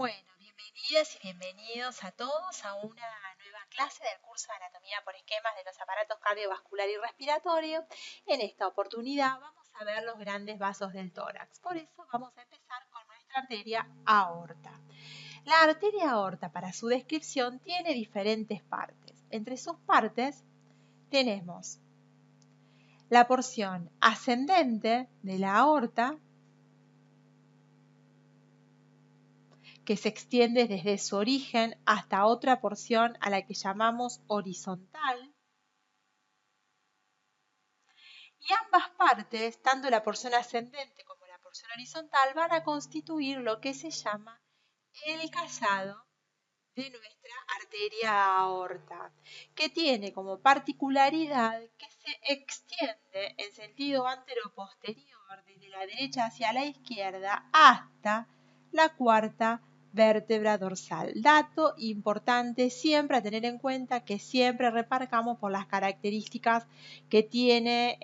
Bueno, bienvenidas y bienvenidos a todos a una nueva clase del curso de Anatomía por esquemas de los aparatos cardiovascular y respiratorio. En esta oportunidad vamos a ver los grandes vasos del tórax. Por eso vamos a empezar con nuestra arteria aorta. La arteria aorta, para su descripción, tiene diferentes partes. Entre sus partes tenemos la porción ascendente de la aorta, que se extiende desde su origen hasta otra porción a la que llamamos horizontal. Y ambas partes, tanto la porción ascendente como la porción horizontal, van a constituir lo que se llama el callado de nuestra arteria aorta, que tiene como particularidad que se extiende en sentido anteroposterior desde la derecha hacia la izquierda hasta la cuarta vértebra dorsal. Dato importante siempre a tener en cuenta, que siempre remarcamos por las características que tiene,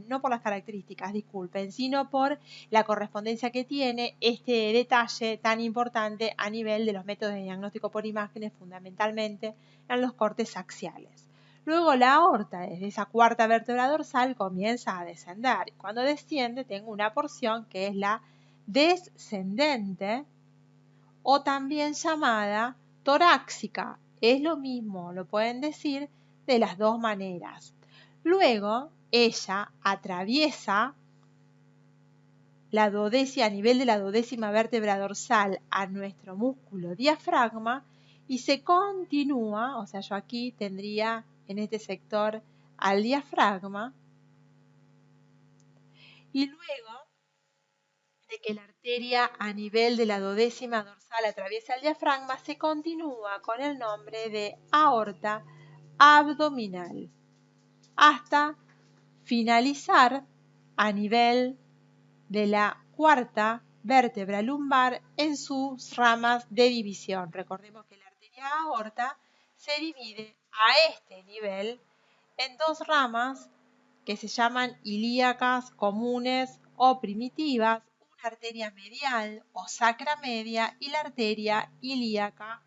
no por las características, disculpen, sino por la correspondencia que tiene este detalle tan importante a nivel de los métodos de diagnóstico por imágenes, fundamentalmente en los cortes axiales. Luego la aorta, desde esa cuarta vértebra dorsal, comienza a descender. Cuando desciende, tengo una porción que es la descendente, o también llamada torácica. Es lo mismo, lo pueden decir de las dos maneras. Luego, ella atraviesa a nivel de la duodécima vértebra dorsal a nuestro músculo diafragma y se continúa, o sea, yo aquí tendría en este sector al diafragma, y luego de que la arteria a nivel de la duodécima dorsal atraviesa el diafragma, se continúa con el nombre de aorta abdominal, hasta finalizar a nivel de la cuarta vértebra lumbar en sus ramas de división. Recordemos que la arteria aorta se divide a este nivel en dos ramas que se llaman ilíacas comunes o primitivas, una arteria medial o sacra media y la arteria ilíaca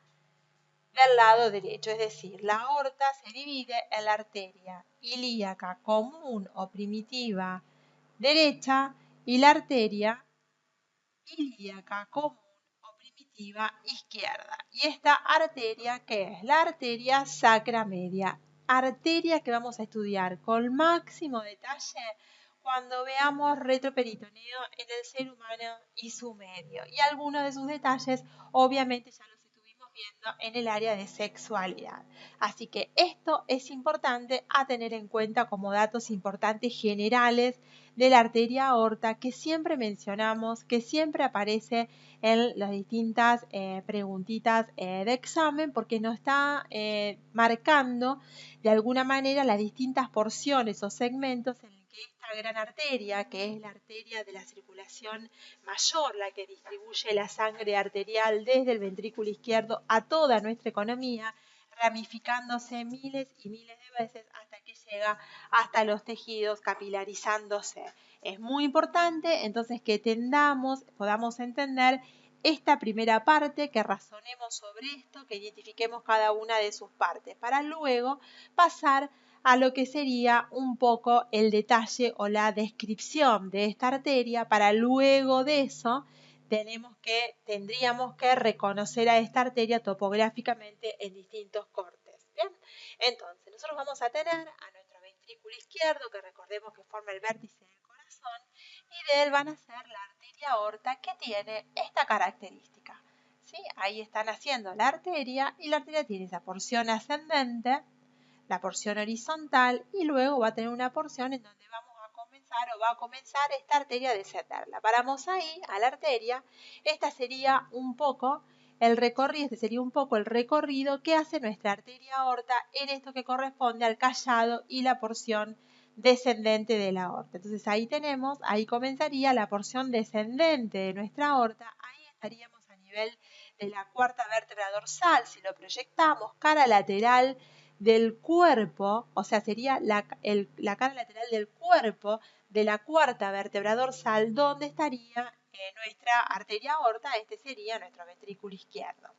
del lado derecho, es decir, la aorta se divide en la arteria ilíaca común o primitiva derecha y la arteria ilíaca común o primitiva izquierda. Y esta arteria, ¿qué es? La arteria sacra media, arteria que vamos a estudiar con máximo detalle cuando veamos retroperitoneo en el ser humano y su medio. Y algunos de sus detalles obviamente ya los estuvimos viendo en el área de sexualidad. Así que esto es importante a tener en cuenta como datos importantes generales de la arteria aorta, que siempre mencionamos, que siempre aparece en las distintas preguntitas de examen, porque nos está marcando de alguna manera las distintas porciones o segmentos en el que esta gran arteria, que es la arteria de la circulación mayor, la que distribuye la sangre arterial desde el ventrículo izquierdo a toda nuestra economía, ramificándose miles y miles de veces hasta que llega hasta los tejidos, capilarizándose. Es muy importante entonces que podamos entender esta primera parte, que razonemos sobre esto, que identifiquemos cada una de sus partes, para luego pasar a lo que sería un poco el detalle o la descripción de esta arteria. Para luego de eso tendríamos que reconocer a esta arteria topográficamente en distintos cortes. Bien, entonces nosotros vamos a tener a nuestro ventrículo izquierdo, que recordemos que forma el vértice del corazón, y de él van a ser la arteria aorta, que tiene esta característica. ¿Sí? Ahí están haciendo la arteria, y la arteria tiene esa porción ascendente, la porción horizontal, y luego va a tener una porción en donde va a comenzar esta arteria a descenderla. Paramos ahí a la arteria. Este sería un poco el recorrido que hace nuestra arteria aorta en esto que corresponde al callado y la porción descendente de la aorta. Entonces ahí comenzaría la porción descendente de nuestra aorta. Ahí estaríamos a nivel de la cuarta vértebra dorsal. Si lo proyectamos cara lateral del cuerpo, o sea, sería la cara lateral del cuerpo de la cuarta vértebra dorsal, donde estaría nuestra arteria aorta, este sería nuestro ventrículo izquierdo.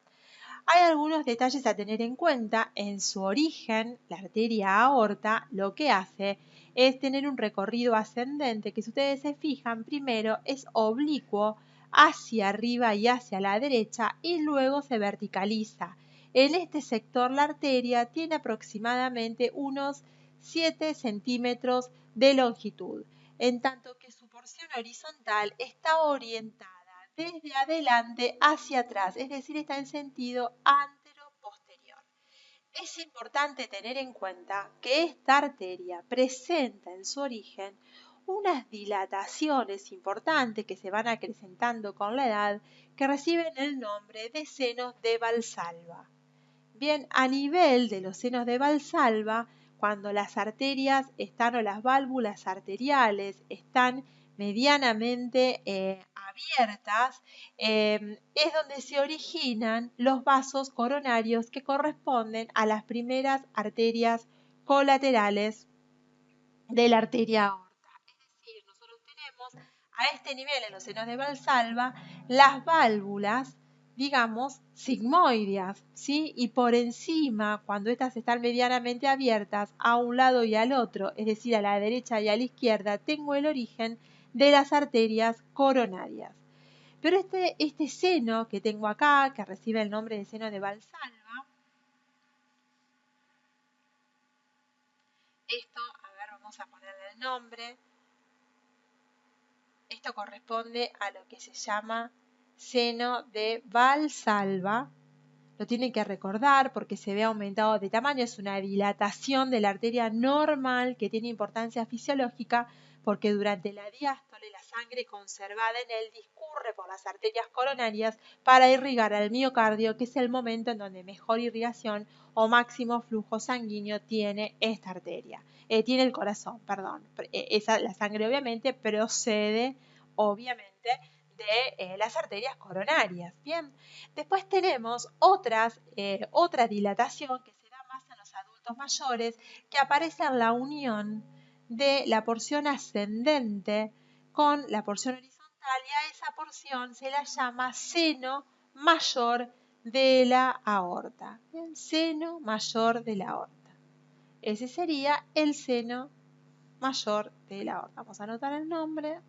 Hay algunos detalles a tener en cuenta. En su origen, la arteria aorta lo que hace es tener un recorrido ascendente que, si ustedes se fijan, primero es oblicuo hacia arriba y hacia la derecha y luego se verticaliza. En este sector la arteria tiene aproximadamente unos 7 centímetros de longitud, en tanto que su porción horizontal está orientada desde adelante hacia atrás, es decir, está en sentido antero-posterior. Es importante tener en cuenta que esta arteria presenta en su origen unas dilataciones importantes que se van acrecentando con la edad, que reciben el nombre de senos de Valsalva. Bien, a nivel de los senos de Valsalva, cuando las arterias están o las válvulas arteriales están medianamente abiertas, es donde se originan los vasos coronarios que corresponden a las primeras arterias colaterales de la arteria aorta. Es decir, nosotros tenemos a este nivel en los senos de Valsalva las válvulas, digamos, sigmoideas, ¿sí? Y por encima, cuando estas están medianamente abiertas a un lado y al otro, es decir, a la derecha y a la izquierda, tengo el origen de las arterias coronarias. Pero este seno que tengo acá, que recibe el nombre de seno de Valsalva, esto, a ver, vamos a ponerle el nombre. Esto corresponde a lo que se llama seno de Valsalva. Lo tienen que recordar porque se ve aumentado de tamaño. Es una dilatación de la arteria normal que tiene importancia fisiológica porque durante la diástole la sangre conservada en él discurre por las arterias coronarias para irrigar al miocardio, que es el momento en donde mejor irrigación o máximo flujo sanguíneo tiene esta arteria. Tiene el corazón, perdón. La sangre obviamente procede, obviamente, de las arterias coronarias. Bien, después tenemos otra dilatación que se da más en los adultos mayores, que aparece en la unión de la porción ascendente con la porción horizontal, y a esa porción se la llama seno mayor de la aorta. Bien, seno mayor de la aorta. Ese sería el seno mayor de la aorta. Vamos a anotar el nombre.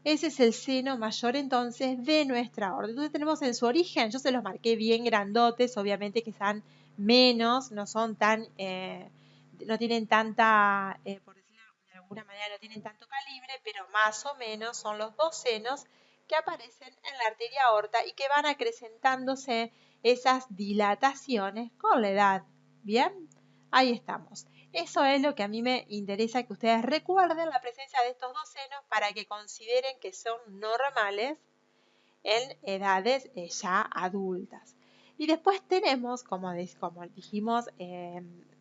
Ese es el seno mayor entonces de nuestra aorta. Entonces tenemos en su origen, yo se los marqué bien grandotes, obviamente que están menos, no son tan, no tienen tanta, por decirlo de alguna manera, no tienen tanto calibre, pero más o menos son los dos senos que aparecen en la arteria aorta y que van acrecentándose esas dilataciones con la edad. Bien, ahí estamos. Eso es lo que a mí me interesa que ustedes recuerden, la presencia de estos dos senos, para que consideren que son normales en edades ya adultas. Y después tenemos, como dijimos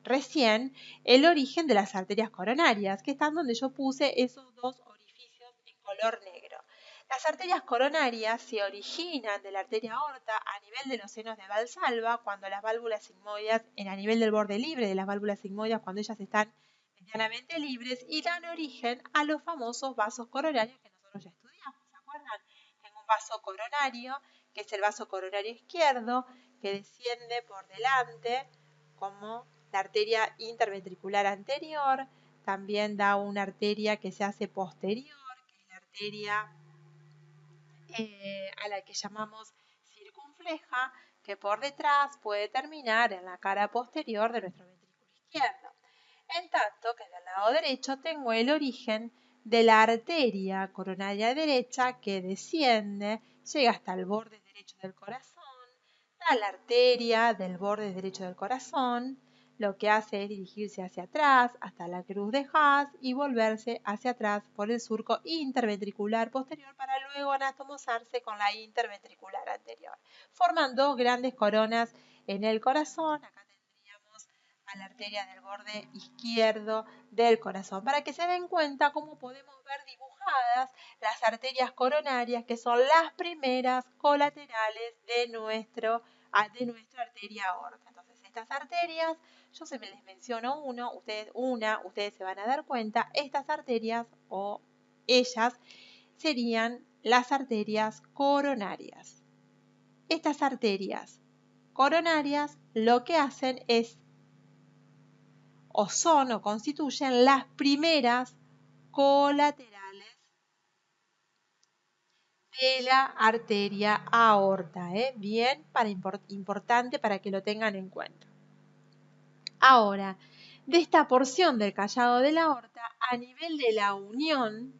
recién, el origen de las arterias coronarias, que están donde yo puse esos dos orificios en color negro. Las arterias coronarias se originan de la arteria aorta a nivel de los senos de Valsalva, cuando las válvulas sigmoideas, a nivel del borde libre de las válvulas sigmoideas, cuando ellas están medianamente libres, y dan origen a los famosos vasos coronarios que nosotros ya estudiamos. ¿Se acuerdan? Tengo un vaso coronario, que es el vaso coronario izquierdo, que desciende por delante como la arteria interventricular anterior. También da una arteria que se hace posterior, que es la arteria a la que llamamos circunfleja, que por detrás puede terminar en la cara posterior de nuestro ventrículo izquierdo. En tanto que del lado derecho tengo el origen de la arteria coronaria derecha, que desciende, llega hasta el borde derecho del corazón, da la arteria del borde derecho del corazón, lo que hace es dirigirse hacia atrás hasta la cruz de Haas y volverse hacia atrás por el surco interventricular posterior para luego anatomizarse con la interventricular anterior. Forman dos grandes coronas en el corazón. Acá tendríamos a la arteria del borde izquierdo del corazón, para que se den cuenta cómo podemos ver dibujadas las arterias coronarias, que son las primeras colaterales de nuestra arteria aorta. Entonces, estas arterias Yo se me les menciono ustedes se van a dar cuenta, estas arterias o ellas serían las arterias coronarias. Estas arterias coronarias lo que hacen es o son o constituyen las primeras colaterales de la arteria aorta. Bien, importante para que lo tengan en cuenta. Ahora, de esta porción del callado de la aorta, a nivel de la unión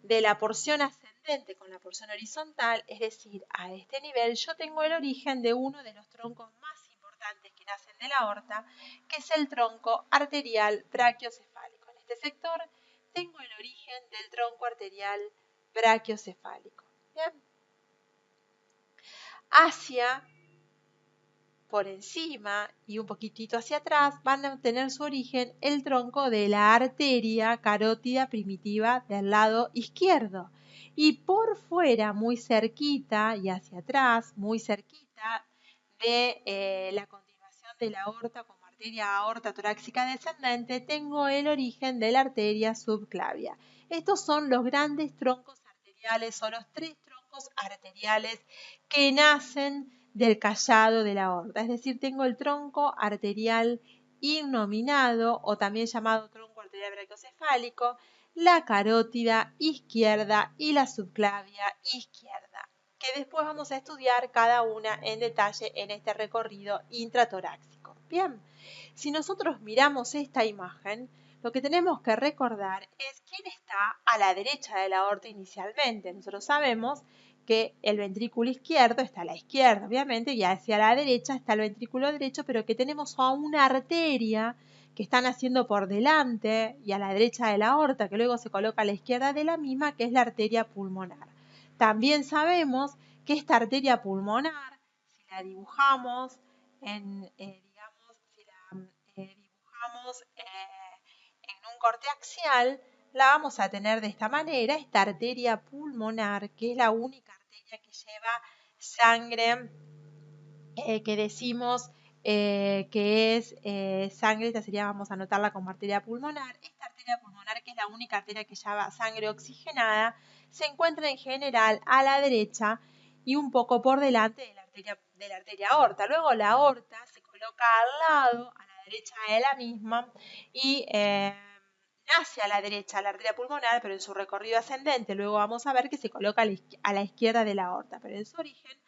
de la porción ascendente con la porción horizontal, es decir, a este nivel, yo tengo el origen de uno de los troncos más importantes que nacen de la aorta, que es el tronco arterial brachiocefálico. En este sector tengo el origen del tronco arterial brachiocefálico. Bien. Hacia, por encima y un poquitito hacia atrás, van a tener su origen el tronco de la arteria carótida primitiva del lado izquierdo. Y por fuera, muy cerquita y hacia atrás, muy cerquita de la continuación de la aorta como arteria aorta torácica descendente, tengo el origen de la arteria subclavia. Estos son los grandes troncos arteriales o los tres troncos arteriales que nacen del callado de la aorta. Es decir, tengo el tronco arterial innominado o también llamado tronco arterial brachiocefálico, la carótida izquierda y la subclavia izquierda, que después vamos a estudiar cada una en detalle en este recorrido intratorácico. Bien, si nosotros miramos esta imagen, lo que tenemos que recordar es quién está a la derecha de la aorta inicialmente. Nosotros sabemos que el ventrículo izquierdo está a la izquierda, obviamente, y hacia la derecha está el ventrículo derecho, pero que tenemos a una arteria que está naciendo por delante y a la derecha de la aorta, que luego se coloca a la izquierda de la misma, que es la arteria pulmonar. También sabemos que esta arteria pulmonar, si la dibujamos en un corte axial, la vamos a tener de esta manera, esta arteria pulmonar, que es la única arteria que lleva sangre, que decimos que es sangre, esta sería, vamos a anotarla como arteria pulmonar. Esta arteria pulmonar, que es la única arteria que lleva sangre oxigenada, se encuentra en general a la derecha y un poco por delante de la arteria aorta. Luego la aorta se coloca al lado, a la derecha de la misma, y nace a la derecha la arteria pulmonar, pero en su recorrido ascendente luego vamos a ver que se coloca a la izquierda de la aorta, pero en su origen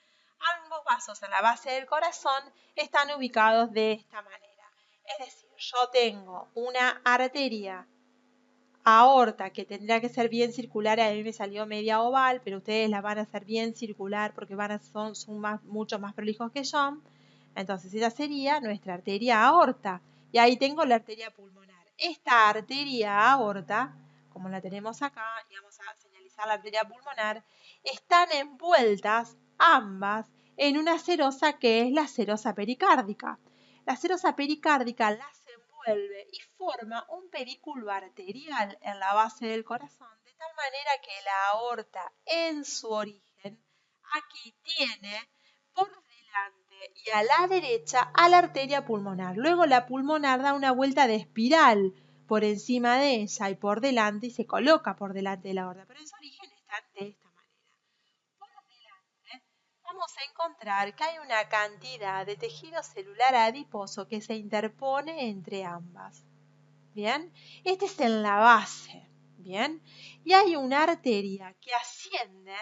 ambos vasos en la base del corazón están ubicados de esta manera. Es decir, yo tengo una arteria aorta que tendría que ser bien circular, a mí me salió media oval, pero ustedes la van a hacer bien circular porque son mucho más prolijos que yo. Entonces esa sería nuestra arteria aorta. Y ahí tengo la arteria pulmonar. Esta arteria aorta, como la tenemos acá, y vamos a señalizar la arteria pulmonar, están envueltas ambas en una serosa que es la serosa pericárdica. La serosa pericárdica las envuelve y forma un pedículo arterial en la base del corazón, de tal manera que la aorta en su origen aquí tiene por delante y a la derecha a la arteria pulmonar. Luego la pulmonar da una vuelta de espiral por encima de ella y por delante y se coloca por delante de la aorta, pero en su origen están de esta manera. Por delante vamos a encontrar que hay una cantidad de tejido celular adiposo que se interpone entre ambas. Bien, este es en la base. Bien, y hay una arteria que asciende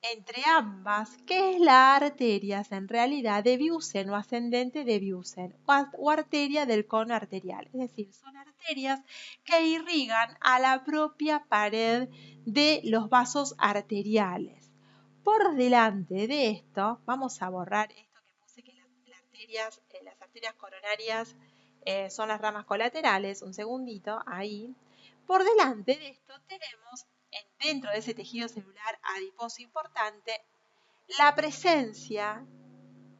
entre ambas, que es la arteria en realidad de Biusen o ascendente de Biusen o arteria del cono arterial. Es decir, son arterias que irrigan a la propia pared de los vasos arteriales. Por delante de esto, vamos a borrar esto que puse que las arterias coronarias son las ramas colaterales, un segundito, ahí. Por delante de esto tenemos dentro de ese tejido celular adiposo importante, la presencia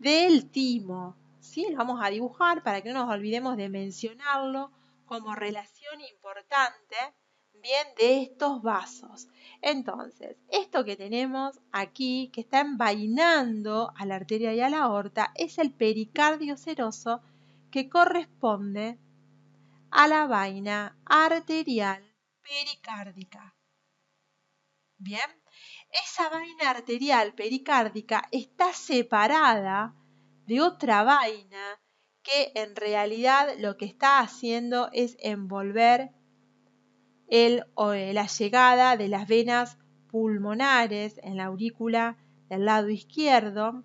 del timo. ¿Sí? Lo vamos a dibujar para que no nos olvidemos de mencionarlo como relación importante, bien, de estos vasos. Entonces, esto que tenemos aquí, que está envainando a la arteria y a la aorta, es el pericardio seroso que corresponde a la vaina arterial pericárdica. Bien, esa vaina arterial pericárdica está separada de otra vaina que en realidad lo que está haciendo es envolver la llegada de las venas pulmonares en la aurícula del lado izquierdo.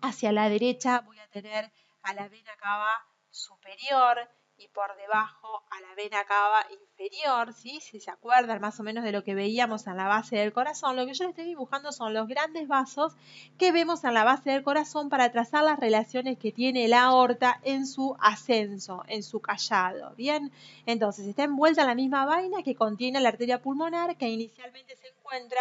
Hacia la derecha voy a tener a la vena cava superior y por debajo a la vena cava inferior, ¿sí? Si se acuerdan más o menos de lo que veíamos en la base del corazón, lo que yo les estoy dibujando son los grandes vasos que vemos en la base del corazón para trazar las relaciones que tiene la aorta en su ascenso, en su callado, ¿bien? Entonces está envuelta en la misma vaina que contiene la arteria pulmonar que inicialmente se encuentra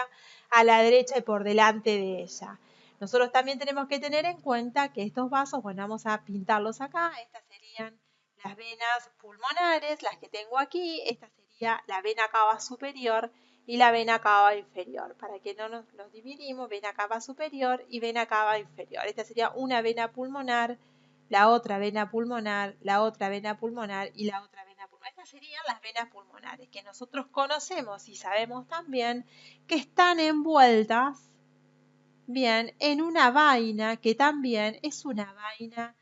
a la derecha y por delante de ella. Nosotros también tenemos que tener en cuenta que estos vasos, bueno, vamos a pintarlos acá, estas serían las venas pulmonares, las que tengo aquí, esta sería la vena cava superior y la vena cava inferior. Para que no nos los dividimos, vena cava superior y vena cava inferior. Esta sería una vena pulmonar, la otra vena pulmonar, la otra vena pulmonar y la otra vena pulmonar. Estas serían las venas pulmonares que nosotros conocemos y sabemos también que están envueltas, bien, en una vaina que también es una vaina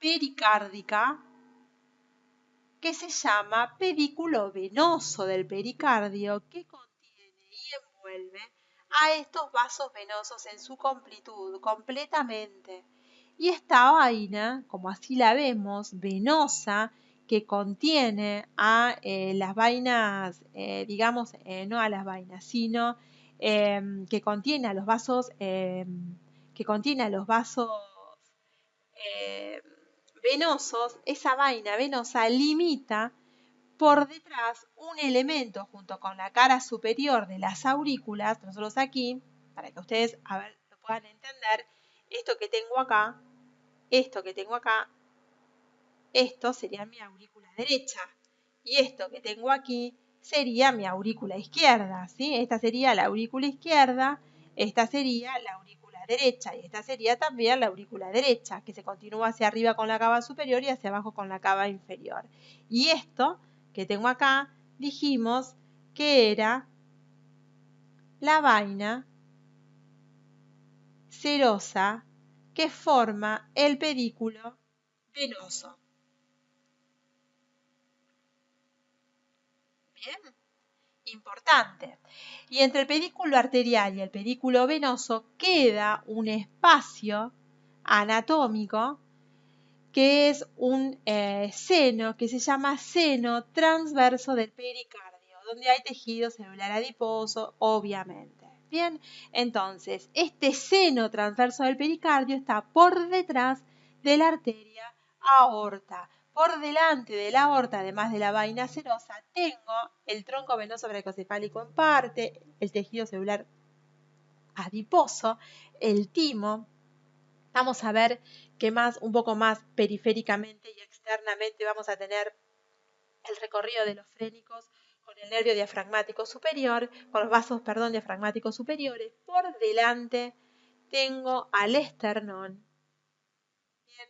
pericárdica que se llama pedículo venoso del pericardio, que contiene y envuelve a estos vasos venosos en su completud, completamente. Y esta vaina, como así la vemos, venosa, que contiene a las vainas, digamos, no a las vainas, sino que contiene a los vasos, que contiene a los vasos venosos, esa vaina venosa limita por detrás un elemento junto con la cara superior de las aurículas. Nosotros aquí, para que ustedes a ver, lo puedan entender, esto que tengo acá, esto que tengo acá, esto sería mi aurícula derecha y esto que tengo aquí sería mi aurícula izquierda, ¿sí? Esta sería la aurícula izquierda, esta sería la aurícula derecha y esta sería también la aurícula derecha, que se continúa hacia arriba con la cava superior y hacia abajo con la cava inferior. Y esto que tengo acá, dijimos que era la vaina serosa que forma el pedículo venoso. Bien, importante. Y entre el pedículo arterial y el pedículo venoso queda un espacio anatómico que es un seno que se llama seno transverso del pericardio, donde hay tejido celular adiposo, obviamente. Bien, entonces, este seno transverso del pericardio está por detrás de la arteria aorta. Por delante de la aorta, además de la vaina serosa, tengo el tronco venoso brachicefálico en parte, el tejido celular adiposo, el timo. Vamos a ver que más, un poco más periféricamente y externamente vamos a tener el recorrido de los frénicos con el nervio diafragmático superior, con los vasos, perdón, diafragmáticos superiores. Por delante tengo al esternón. Bien.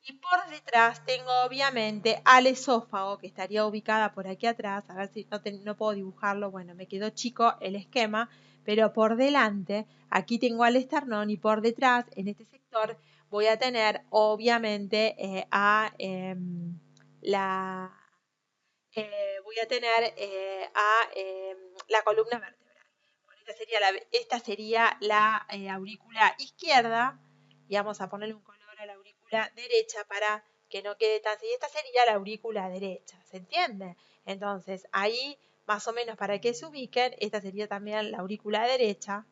Y por detrás tengo obviamente al esófago, que estaría ubicada por aquí atrás. A ver si no puedo dibujarlo, bueno, me quedó chico el esquema, pero por delante, aquí tengo al esternón y por detrás, en este sector, voy a tener obviamente voy a tener la columna vertebral. Bueno, esta sería la aurícula izquierda y vamos a ponerle un color a la aurícula derecha para que no quede tan... Y esta sería la aurícula derecha, ¿se entiende? Entonces, ahí, más o menos para que se ubiquen, esta sería también la aurícula derecha,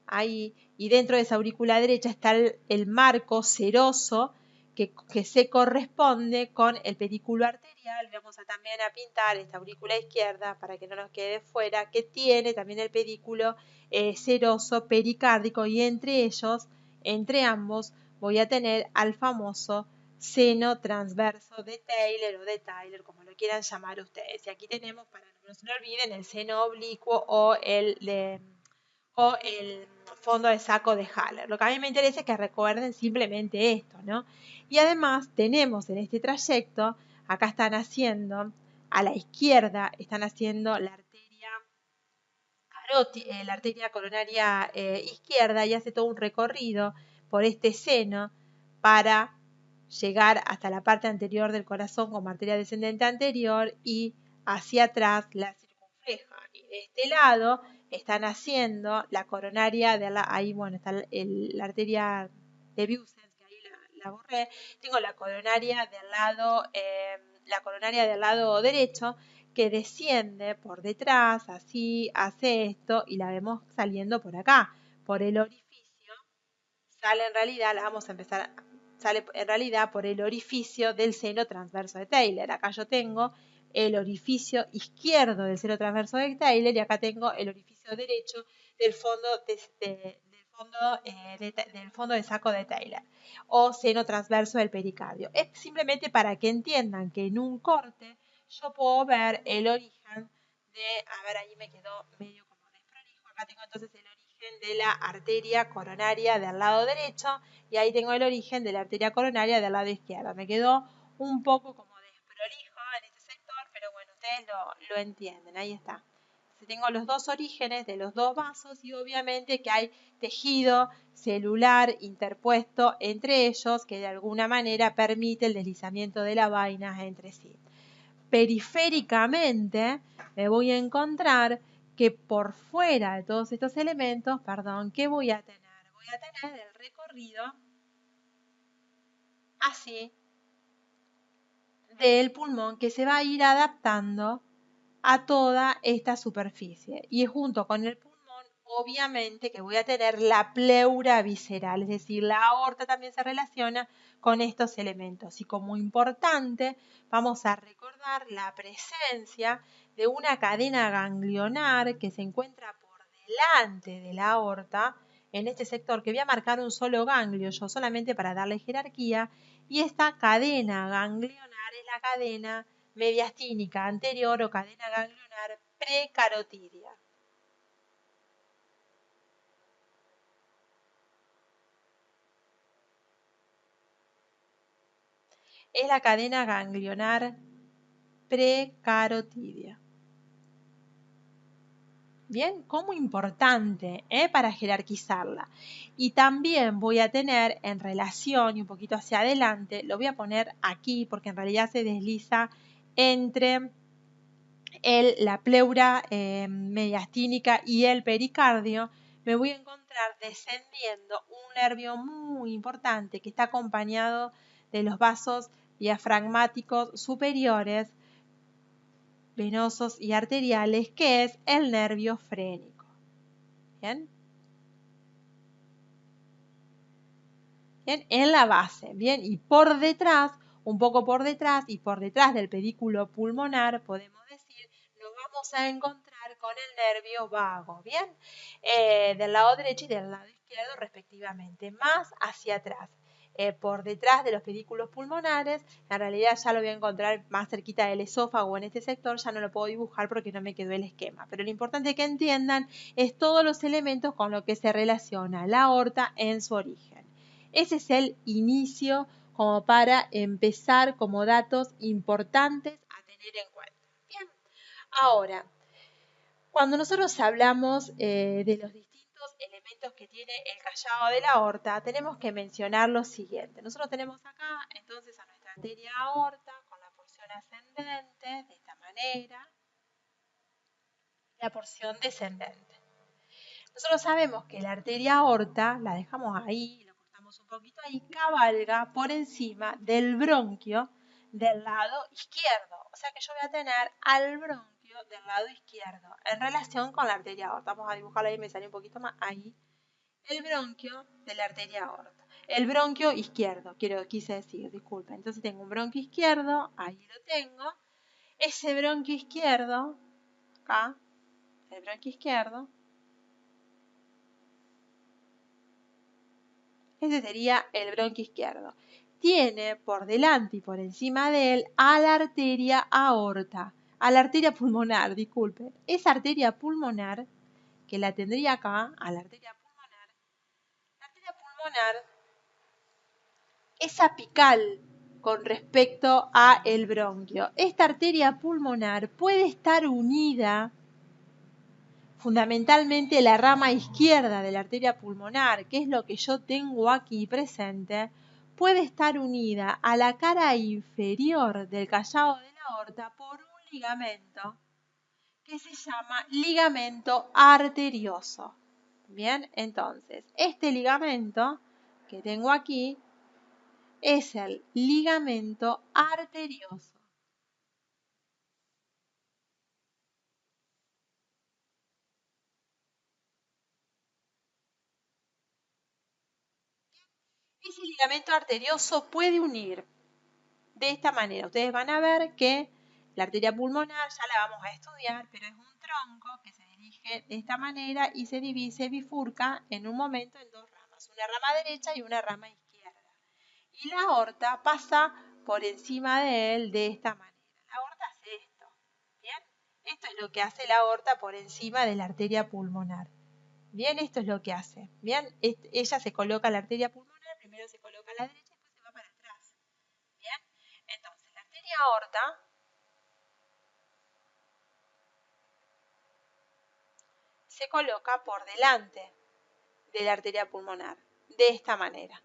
ahí, y dentro de esa aurícula derecha está el marco seroso que se corresponde con el pedículo arterial. Vamos a también a pintar esta aurícula izquierda para que no nos quede fuera, que tiene también el pedículo seroso pericárdico y entre ellos, entre ambos, voy a tener al famoso seno transverso de Taylor o de Tyler, como lo quieran llamar ustedes. Y aquí tenemos, para que no se olviden, el seno oblicuo o el fondo de saco de Haller. Lo que a mí me interesa es que recuerden simplemente esto, ¿no? Y además tenemos en este trayecto, acá están haciendo, a la izquierda, están haciendo la arteria coronaria izquierda y hace todo un recorrido por este seno para llegar hasta la parte anterior del corazón como arteria descendente anterior y hacia atrás la circunfleja. Y de este lado están haciendo la coronaria de ahí, bueno, está la arteria de Vieussens, que ahí la borré. Tengo la coronaria del lado derecho, que desciende por detrás, así, hace esto y la vemos saliendo por acá, por el orificio. Sale en realidad, la vamos a empezar, sale en realidad por el orificio del seno transverso de Taylor. Acá yo tengo el orificio izquierdo del seno transverso de Taylor y acá tengo el orificio derecho del fondo del fondo de saco de Taylor o seno transverso del pericardio. Es simplemente para que entiendan que en un corte yo puedo ver el origen a ver, ahí me quedó medio como desprolijo. Acá tengo entonces el origen de la arteria coronaria del lado derecho y ahí tengo el origen de la arteria coronaria del lado izquierdo. Me quedó un poco como desprolijo en este sector, pero bueno, ustedes lo entienden, ahí está. Tengo los dos orígenes de los dos vasos y obviamente que hay tejido celular interpuesto entre ellos que de alguna manera permite el deslizamiento de la vaina entre sí. Periféricamente me voy a encontrar que por fuera de todos estos elementos, ¿qué voy a tener? Voy a tener el recorrido así del pulmón que se va a ir adaptando a toda esta superficie. Y junto con el pulmón, obviamente que voy a tener la pleura visceral, es decir, la aorta también se relaciona con estos elementos. Y como importante, vamos a recordar la presencia de una cadena ganglionar que se encuentra por delante de la aorta, en este sector, que voy a marcar un solo ganglio, yo solamente para darle jerarquía, y esta cadena ganglionar es la cadena mediastínica anterior o cadena ganglionar precarotidia. Es la cadena ganglionar precarotidia. Bien, como importante para jerarquizarla. Y también voy a tener en relación y un poquito hacia adelante, lo voy a poner aquí porque en realidad se desliza entre la pleura mediastínica y el pericardio. Me voy a encontrar descendiendo un nervio muy importante que está acompañado de los vasos diafragmáticos superiores, venosos y arteriales, que es el nervio frénico. ¿Bien? Bien, en la base, bien, y por detrás, un poco por detrás y por detrás del pedículo pulmonar, podemos decir, nos vamos a encontrar con el nervio vago, bien, del lado derecho y del lado izquierdo respectivamente, más hacia atrás. Por detrás de los pedículos pulmonares, en realidad ya lo voy a encontrar más cerquita del esófago en este sector, ya no lo puedo dibujar porque no me quedó el esquema, pero lo importante que entiendan es todos los elementos con los que se relaciona la aorta en su origen. Ese es el inicio como para empezar como datos importantes a tener en cuenta. Bien, ahora, cuando nosotros hablamos de los distintos elementos que tiene el callado de la aorta, tenemos que mencionar lo siguiente. Nosotros tenemos acá entonces a nuestra arteria aorta con la porción ascendente, de esta manera, y la porción descendente. Nosotros sabemos que la arteria aorta, la dejamos ahí, lo cortamos un poquito ahí, cabalga por encima del bronquio del lado izquierdo. O sea que yo voy a tener al bronquio del lado izquierdo en relación con la arteria aorta. Vamos a dibujarlo ahí, me sale un poquito más ahí. El bronquio de la arteria aorta. El bronquio izquierdo, quise decir, disculpen. Entonces tengo un bronquio izquierdo, ahí lo tengo. Ese bronquio izquierdo, acá, el bronquio izquierdo, ese sería el bronquio izquierdo. Tiene por delante y por encima de él a la arteria aorta, a la arteria pulmonar, disculpen. Esa arteria pulmonar, que la tendría acá, a la arteria pulmonar, pulmonar es apical con respecto a el bronquio. Esta arteria pulmonar puede estar unida, fundamentalmente la rama izquierda de la arteria pulmonar, que es lo que yo tengo aquí presente, puede estar unida a la cara inferior del callado de la aorta por un ligamento que se llama ligamento arterioso. Bien, entonces, este ligamento que tengo aquí es el ligamento arterioso. Ese ligamento arterioso puede unir de esta manera. Ustedes van a ver que la arteria pulmonar ya la vamos a estudiar, pero es un tronco que se dirige de esta manera y se bifurca en un momento en dos ramas, una rama derecha y una rama izquierda. Y la aorta pasa por encima de él de esta manera. La aorta hace esto, ¿bien? Esto es lo que hace la aorta por encima de la arteria pulmonar. Bien, esto es lo que hace. Bien, ella se coloca la arteria pulmonar, primero se coloca a la derecha y después se va para atrás. Bien, entonces la arteria aorta se coloca por delante de la arteria pulmonar, de esta manera.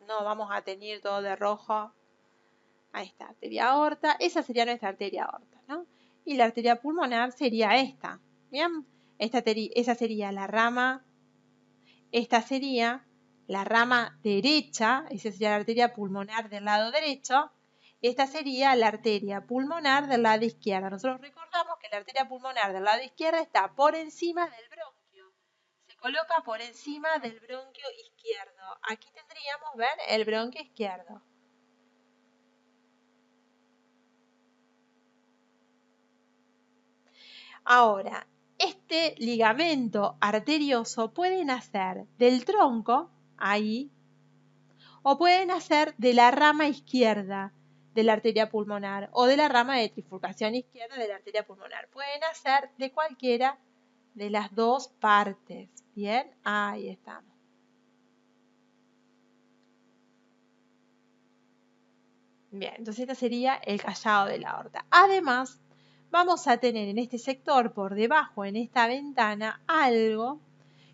No vamos a teñir todo de rojo. Ahí está, arteria aorta. Esa sería nuestra arteria aorta, ¿no? Y la arteria pulmonar sería esta. Bien, esa sería la rama. Esta sería la rama derecha, esa sería la arteria pulmonar del lado derecho. Esta sería la arteria pulmonar del lado izquierdo. Nosotros recordamos que la arteria pulmonar del lado izquierdo está por encima del bronquio. Se coloca por encima del bronquio izquierdo. Aquí tendríamos, ¿ven? El bronquio izquierdo. Ahora, este ligamento arterioso puede nacer del tronco, ahí, o puede nacer de la rama izquierda de la arteria pulmonar o de la rama de trifurcación izquierda de la arteria pulmonar. Puede nacer de cualquiera de las dos partes. Bien, ahí estamos. Bien, entonces este sería el callado de la aorta. Además, vamos a tener en este sector, por debajo, en esta ventana, algo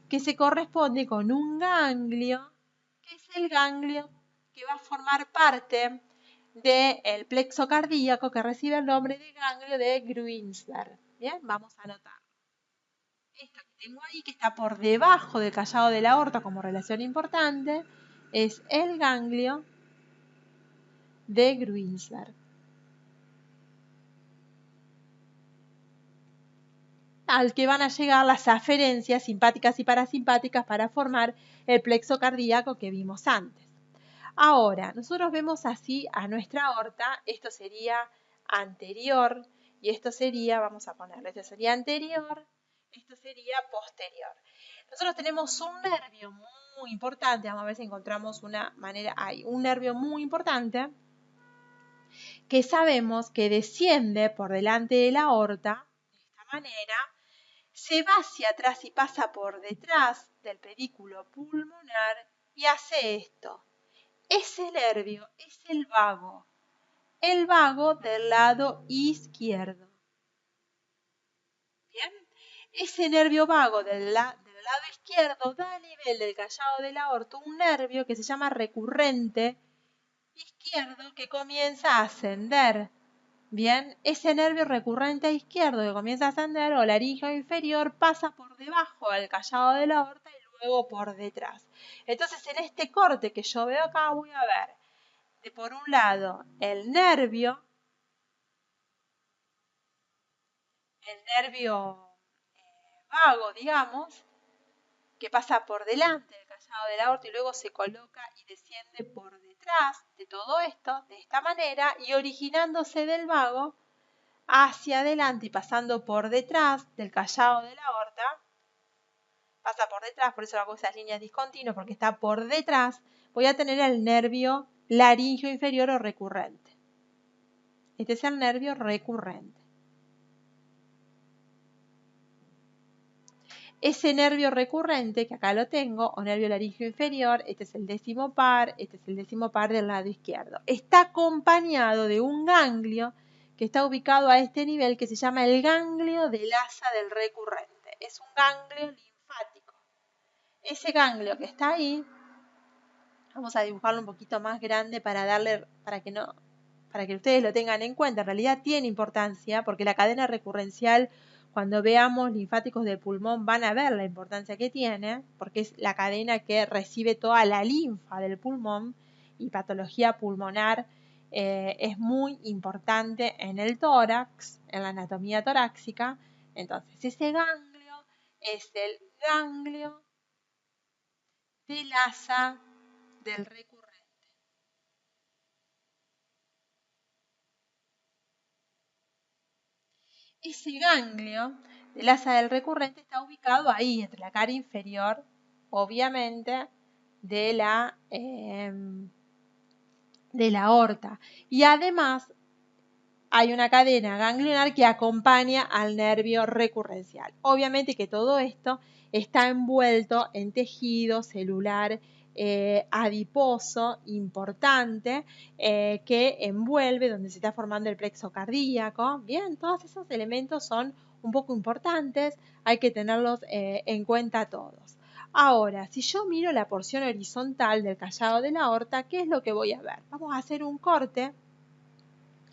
que se corresponde con un ganglio, que es el ganglio que va a formar parte del plexo cardíaco, que recibe el nombre de ganglio de Gruinsberg. Bien, vamos a anotar. Esto que tengo ahí, que está por debajo del callado de la aorta como relación importante, es el ganglio de Gruinsberg. Al que van a llegar las aferencias simpáticas y parasimpáticas para formar el plexo cardíaco que vimos antes. Ahora, nosotros vemos así a nuestra aorta, esto sería anterior y esto sería, vamos a ponerle, esto sería anterior, esto sería posterior. Nosotros tenemos un nervio muy importante, vamos a ver si encontramos una manera, hay un nervio muy importante que sabemos que desciende por delante de la aorta, de esta manera, se va hacia atrás y pasa por detrás del pedículo pulmonar y hace esto. Ese nervio es el vago del lado izquierdo. Bien, ese nervio vago del lado izquierdo da a nivel del callado del aorto un nervio que se llama recurrente izquierdo que comienza a ascender. Bien, ese nervio recurrente izquierdo que comienza a ascender o laríngeo inferior pasa por debajo del callado de la aorta y luego por detrás. Entonces, en este corte que yo veo acá voy a ver de por un lado el nervio vago, digamos, que pasa por delante del callado del aorta y luego se coloca y desciende por detrás de todo esto, de esta manera, y originándose del vago hacia adelante y pasando por detrás del callado de la aorta, pasa por detrás, por eso hago esas líneas discontinuas, porque está por detrás, voy a tener el nervio laringio inferior o recurrente. Este es el nervio recurrente. Ese nervio recurrente, que acá lo tengo, o nervio laringio inferior, este es el décimo par, este es el décimo par del lado izquierdo. Está acompañado de un ganglio que está ubicado a este nivel, que se llama el ganglio del asa del recurrente. Es un ganglio linfático. Ese ganglio que está ahí, vamos a dibujarlo un poquito más grande para que ustedes lo tengan en cuenta. En realidad tiene importancia, porque la cadena recurrencial, cuando veamos linfáticos del pulmón, van a ver la importancia que tiene, porque es la cadena que recibe toda la linfa del pulmón, y patología pulmonar es muy importante en el tórax, en la anatomía torácica. Entonces, ese ganglio es el ganglio del asa del recurrente. Ese ganglio del asa del recurrente está ubicado ahí, entre la cara inferior, obviamente, de la aorta. Y además hay una cadena ganglionar que acompaña al nervio recurrencial. Obviamente que todo esto está envuelto en tejido celular adiposo importante que envuelve donde se está formando el plexo cardíaco. Bien, todos esos elementos son un poco importantes, hay que tenerlos en cuenta todos. Ahora, si yo miro la porción horizontal del callado de la aorta, ¿qué es lo que voy a ver? Vamos a hacer un corte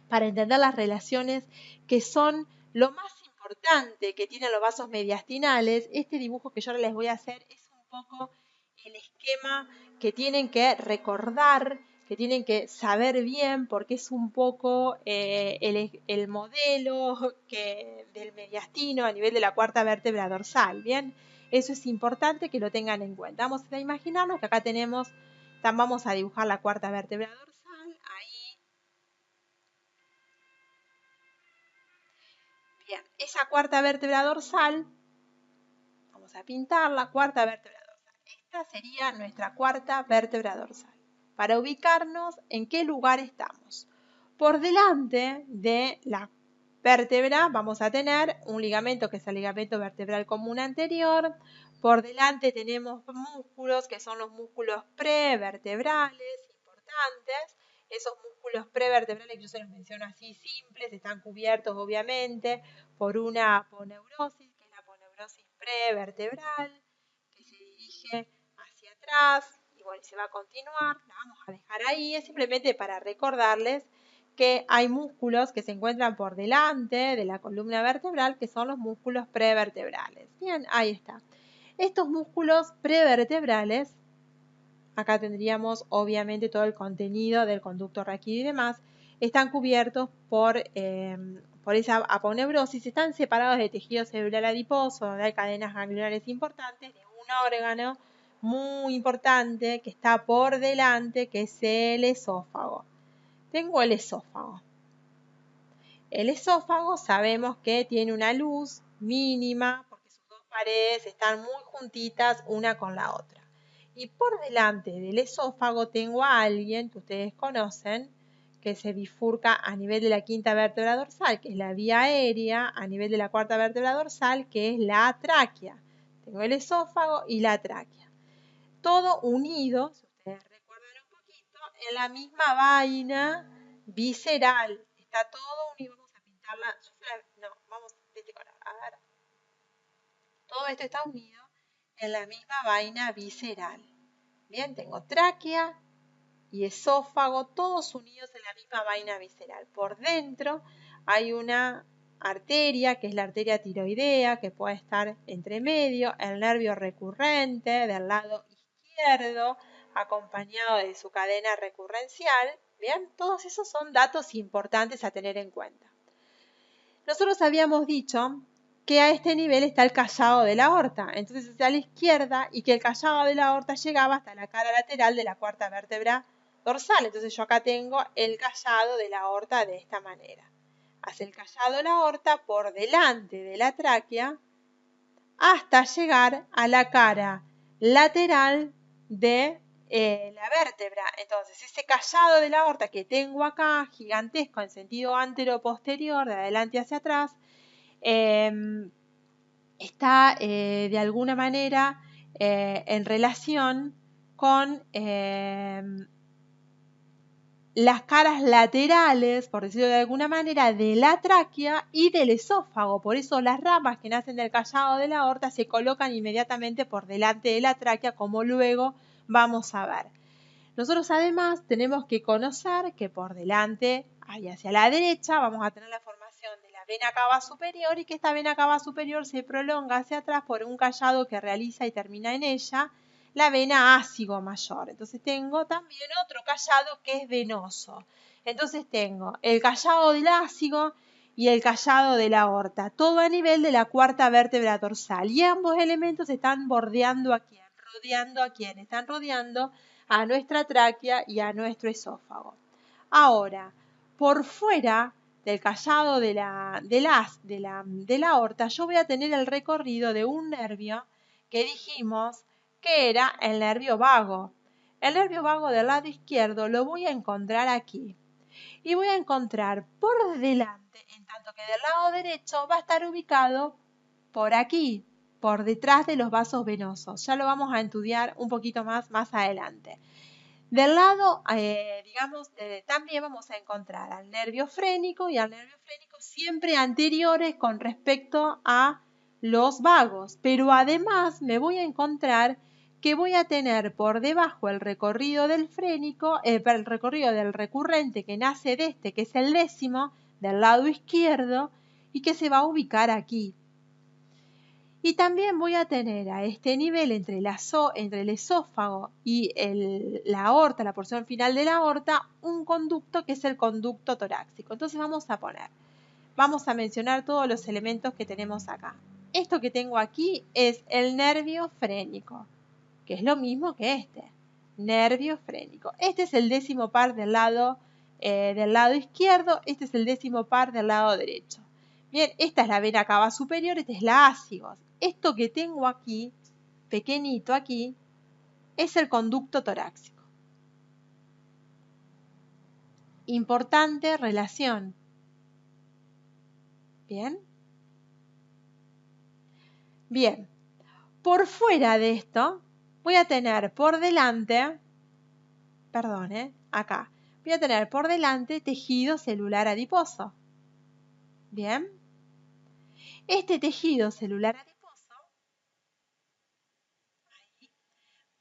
para entender las relaciones que son lo más importante que tienen los vasos mediastinales. Este dibujo que yo ahora les voy a hacer es un poco el esquema que tienen que recordar, que tienen que saber bien, porque es un poco el modelo del mediastino a nivel de la cuarta vértebra dorsal, ¿bien? Eso es importante que lo tengan en cuenta. Vamos a imaginarnos que acá vamos a dibujar la cuarta vértebra dorsal, ahí. Bien, esa cuarta vértebra dorsal, vamos a pintarla, cuarta vértebra dorsal. Esta sería nuestra cuarta vértebra dorsal. Para ubicarnos en qué lugar estamos. Por delante de la vértebra vamos a tener un ligamento que es el ligamento vertebral común anterior. Por delante tenemos músculos que son los músculos prevertebrales importantes. Esos músculos prevertebrales que yo se los menciono así simples, están cubiertos obviamente por una aponeurosis, que es la aponeurosis prevertebral, que se dirige hacia atrás y bueno, se va a continuar, la vamos a dejar ahí, es simplemente para recordarles que hay músculos que se encuentran por delante de la columna vertebral, que son los músculos prevertebrales. Bien, ahí está. Estos músculos prevertebrales, acá tendríamos obviamente todo el contenido del conducto raquídeo y demás, están cubiertos por esa aponeurosis, están separados de tejido celular adiposo, donde hay cadenas ganglionares importantes, de un órgano muy importante que está por delante, que es el esófago. Tengo el esófago. El esófago sabemos que tiene una luz mínima, porque sus dos paredes están muy juntitas una con la otra. Y por delante del esófago tengo a alguien que ustedes conocen, que se bifurca a nivel de la quinta vértebra dorsal, que es la vía aérea, a nivel de la cuarta vértebra dorsal, que es la tráquea. Tengo el esófago y la tráquea. Todo unido, si ustedes recuerdan un poquito, en la misma vaina visceral. Está todo unido. Vamos a pintarla. No, vamos a decorar. A ver. Todo esto está unido en la misma vaina visceral. Bien, tengo tráquea y esófago, todos unidos en la misma vaina visceral. Por dentro hay una arteria, que es la arteria tiroidea, que puede estar entre medio, el nervio recurrente del lado izquierdo, acompañado de su cadena recurrencial. Bien, todos esos son datos importantes a tener en cuenta. Nosotros habíamos dicho que a este nivel está el callado de la aorta, entonces hacia la izquierda, y que el callado de la aorta llegaba hasta la cara lateral de la cuarta vértebra dorsal. Entonces yo acá tengo el callado de la aorta de esta manera. Hace el callado de la aorta por delante de la tráquea hasta llegar a la cara lateral de la vértebra. Entonces, ese callado de la aorta que tengo acá, gigantesco en sentido antero-posterior, de adelante hacia atrás, está de alguna manera en relación con las caras laterales, por decirlo de alguna manera, de la tráquea y del esófago. Por eso las ramas que nacen del callado de la aorta se colocan inmediatamente por delante de la tráquea, como luego vamos a ver. Nosotros además tenemos que conocer que por delante, ahí hacia la derecha, vamos a tener la formación de la vena cava superior y que esta vena cava superior se prolonga hacia atrás por un callado que realiza y termina en ella la vena ácigo mayor. Entonces tengo también otro callado que es venoso. Entonces tengo el callado del ácigo y el callado de la aorta, todo a nivel de la cuarta vértebra dorsal. Y ambos elementos están bordeando a quién, rodeando a quién, están rodeando a nuestra tráquea y a nuestro esófago. Ahora, por fuera del callado de la aorta, yo voy a tener el recorrido de un nervio que dijimos que era el nervio vago. El nervio vago del lado izquierdo lo voy a encontrar aquí. Y voy a encontrar por delante, en tanto que del lado derecho va a estar ubicado por aquí, por detrás de los vasos venosos. Ya lo vamos a estudiar un poquito más adelante. Del lado, también vamos a encontrar al nervio frénico y al nervio frénico siempre anteriores con respecto a los vagos. Pero además me voy a encontrar que voy a tener por debajo el recorrido del frénico, el recorrido del recurrente que nace de este, que es el décimo, del lado izquierdo, y que se va a ubicar aquí. Y también voy a tener a este nivel entre el esófago y la aorta, la porción final de la aorta, un conducto que es el conducto torácico. Entonces vamos a mencionar todos los elementos que tenemos acá. Esto que tengo aquí es el nervio frénico, que es lo mismo que este, nervio frénico. Este es el décimo par del lado izquierdo, este es el décimo par del lado derecho. Bien, esta es la vena cava superior, esta es la ácigo. Esto que tengo aquí, pequeñito aquí, es el conducto torácico. Importante relación. Bien. Bien. Por fuera de esto, voy a tener por delante, acá, voy a tener por delante tejido celular adiposo. Bien. Este tejido celular adiposo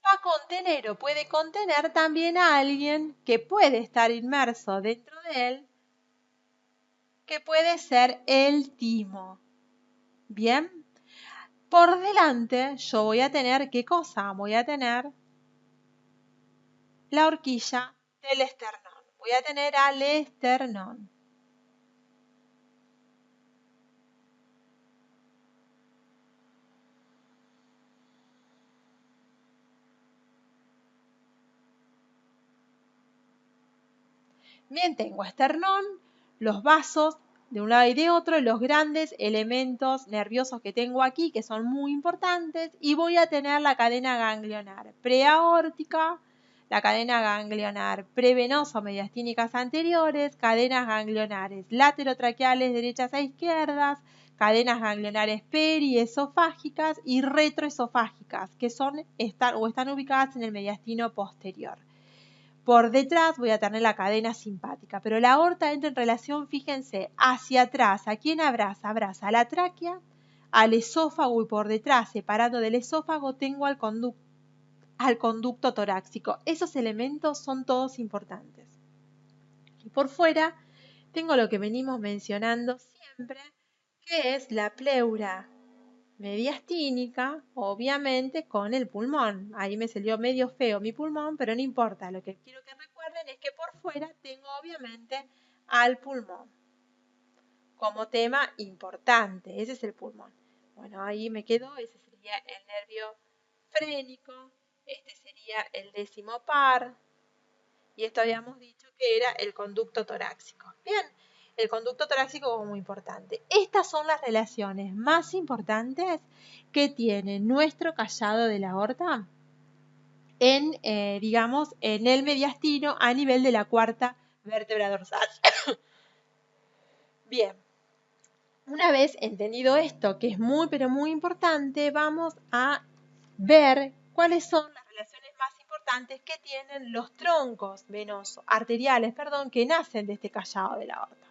va a contener o puede contener también a alguien que puede estar inmerso dentro de él, que puede ser el timo. Bien. Por delante yo voy a tener, ¿qué cosa? Voy a tener la horquilla del esternón. Voy a tener al esternón. Bien, tengo esternón, los vasos de un lado y de otro, los grandes elementos nerviosos que tengo aquí, que son muy importantes, y voy a tener la cadena ganglionar preaórtica, la cadena ganglionar prevenoso-mediastínicas anteriores, cadenas ganglionares laterotraqueales derechas a izquierdas, cadenas ganglionares periesofágicas y retroesofágicas, que están ubicadas en el mediastino posterior. Por detrás voy a tener la cadena simpática, pero la aorta entra en relación, fíjense, hacia atrás. ¿A quién abraza? Abraza a la tráquea, al esófago y por detrás, separando del esófago, tengo al conducto torácico. Esos elementos son todos importantes. Y por fuera tengo lo que venimos mencionando siempre, que es la pleura mediastínica, obviamente con el pulmón. Ahí me salió medio feo mi pulmón, pero no importa. Lo que quiero que recuerden es que por fuera tengo obviamente al pulmón como tema importante. Ese es el pulmón. Bueno, ahí me quedo. Ese sería el nervio frénico. Este sería el décimo par. Y esto habíamos dicho que era el conducto torácico. Bien, el conducto torácico como muy importante. Estas son las relaciones más importantes que tiene nuestro callado de la aorta digamos, en el mediastino a nivel de la cuarta vértebra dorsal. Bien, una vez entendido esto, que es muy pero muy importante, vamos a ver cuáles son las relaciones más importantes que tienen los troncos venosos, arteriales, perdón, que nacen de este callado de la aorta.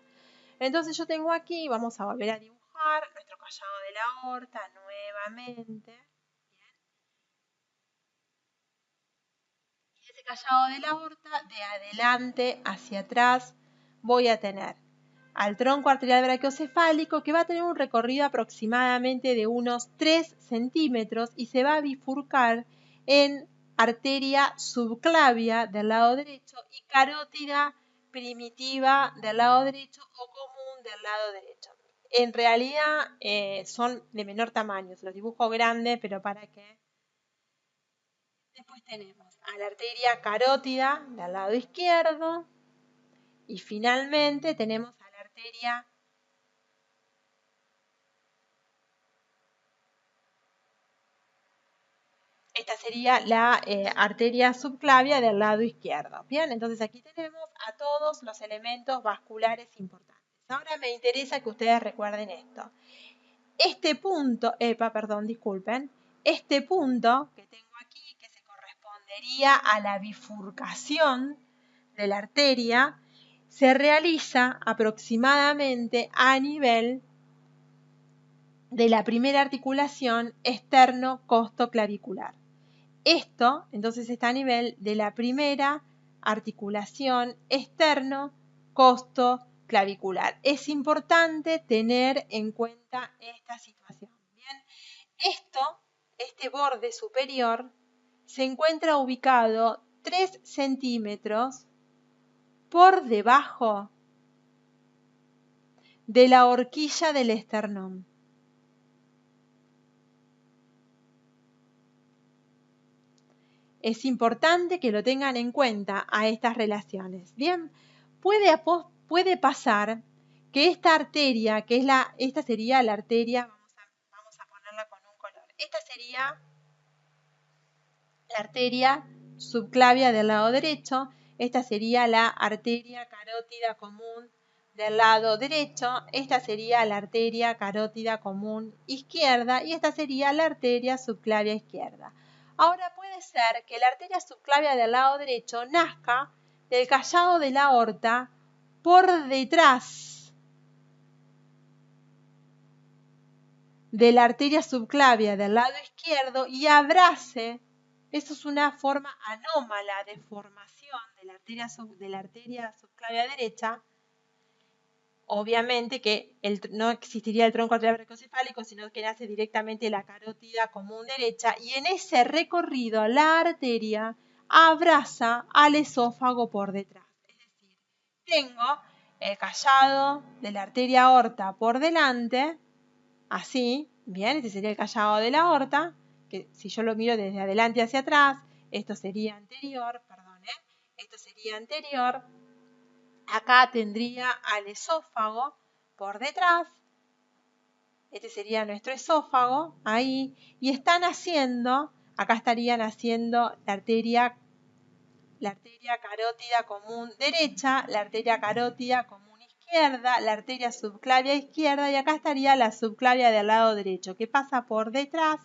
Entonces yo tengo aquí, vamos a volver a dibujar nuestro callado de la aorta nuevamente. Y ese callado de la aorta, de adelante hacia atrás, voy a tener al tronco arterial brachiocefálico, que va a tener un recorrido aproximadamente de unos 3 centímetros y se va a bifurcar en arteria subclavia del lado derecho y carótida primitiva del lado derecho o común del lado derecho. En realidad son de menor tamaño, se los dibujo grandes, pero para que. Después tenemos a la arteria carótida del lado izquierdo y finalmente tenemos a la arteria esta sería la arteria subclavia del lado izquierdo. Bien, entonces aquí tenemos a todos los elementos vasculares importantes. Ahora me interesa que ustedes recuerden esto. Este punto, disculpen, este punto que tengo aquí, que se correspondería a la bifurcación de la arteria, se realiza aproximadamente a nivel de la primera articulación externo-costoclavicular. Esto, entonces, está a nivel de la primera articulación externo-costoclavicular. Es importante tener en cuenta esta situación. Bien, este borde superior, se encuentra ubicado 3 centímetros por debajo de la horquilla del esternón. Es importante que lo tengan en cuenta a estas relaciones. Bien, puede pasar que esta arteria, que es esta sería la arteria, vamos a ponerla con un color. Esta sería la arteria subclavia del lado derecho, esta sería la arteria carótida común del lado derecho, esta sería la arteria carótida común izquierda y esta sería la arteria subclavia izquierda. Ahora puede ser que la arteria subclavia del lado derecho nazca del callado de la aorta por detrás de la arteria subclavia del lado izquierdo y abrace. Eso es una forma anómala de formación de la arteria subclavia derecha. Obviamente que no existiría el tronco arterial brachiocefálico, sino que nace directamente la carótida común derecha y en ese recorrido la arteria abraza al esófago por detrás. Es decir, tengo el callado de la arteria aorta por delante, así, bien, este sería el callado de la aorta, que si yo lo miro desde adelante hacia atrás, esto sería anterior, esto sería anterior. Acá tendría al esófago por detrás. Este sería nuestro esófago, ahí. Y están haciendo, acá estarían haciendo la arteria carótida común derecha, la arteria carótida común izquierda, la arteria subclavia izquierda y acá estaría la subclavia del lado derecho, que pasa por detrás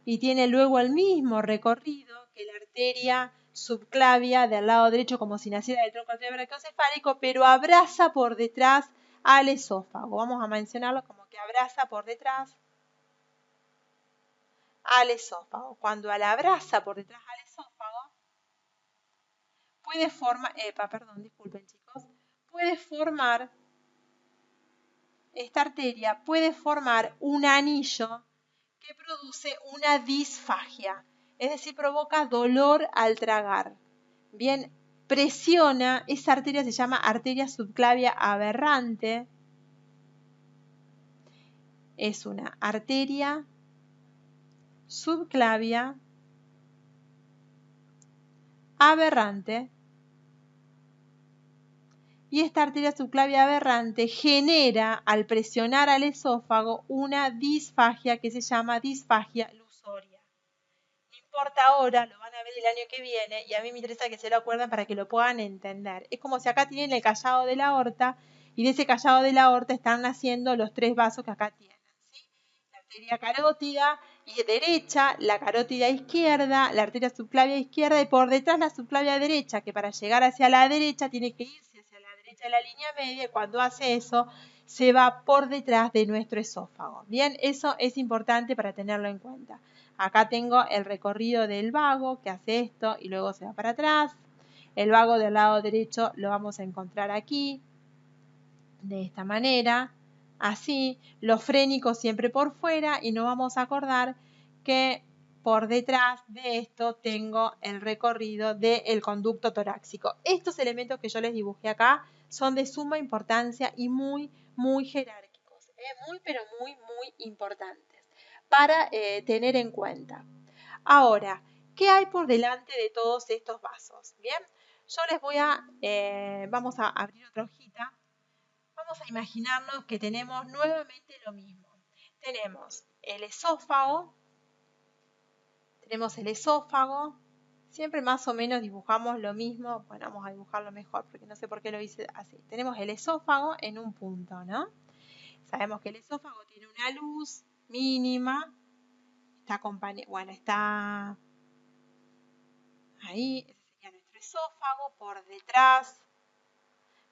y tiene luego el mismo recorrido que la arteria subclavia del lado derecho como si naciera del tronco arterial brachiocefálico, pero abraza por detrás al esófago. Vamos a mencionarlo como que abraza por detrás al esófago. Cuando la abraza por detrás al esófago, puede formar, esta arteria puede formar un anillo que produce una disfagia, es decir, provoca dolor al tragar. Bien, presiona, esa arteria se llama arteria subclavia aberrante. Es una arteria subclavia aberrante. Y esta arteria subclavia aberrante genera, al presionar al esófago, una disfagia que se llama disfagia lusoria. importa ahora, lo van a ver el año que viene y a mí me interesa que se lo acuerden para que lo puedan entender. Es como si acá tienen el callado de la aorta y de ese callado de la aorta están naciendo los 3 vasos que acá tienen, ¿sí? La arteria carótida y derecha, la carótida izquierda, la arteria subclavia izquierda y por detrás la subclavia derecha, que para llegar hacia la derecha tiene que irse hacia la derecha de la línea media y cuando hace eso se va por detrás de nuestro esófago. Bien, eso es importante para tenerlo en cuenta. Acá tengo el recorrido del vago que hace esto y luego se va para atrás. El vago del lado derecho lo vamos a encontrar aquí, de esta manera, así. Los frénicos siempre por fuera y nos vamos a acordar que por detrás de esto tengo el recorrido del conducto torácico. Estos elementos que yo les dibujé acá son de suma importancia y muy jerárquicos, muy pero muy importantes para tener en cuenta. Ahora, ¿qué hay por delante de todos estos vasos? Bien, yo les voy a, vamos a abrir otra hojita. Vamos a imaginarnos que tenemos nuevamente lo mismo. Tenemos el esófago, siempre más o menos dibujamos lo mismo. Bueno, vamos a dibujarlo mejor porque no sé por qué lo hice así. Tenemos el esófago en un punto, ¿no? Sabemos que el esófago tiene una luz mínima, está ahí, ese sería nuestro esófago, por detrás,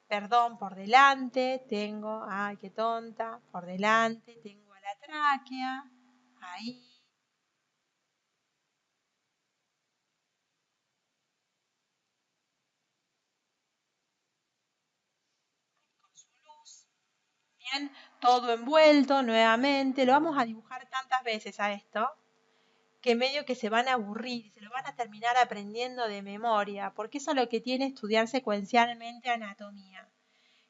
perdón, por delante tengo, ay, qué tonta, por delante tengo a la tráquea, ahí, con su luz, bien, todo envuelto nuevamente, lo vamos a dibujar tantas veces a esto, que medio que se van a aburrir, se lo van a terminar aprendiendo de memoria, porque eso es lo que tiene estudiar secuencialmente anatomía,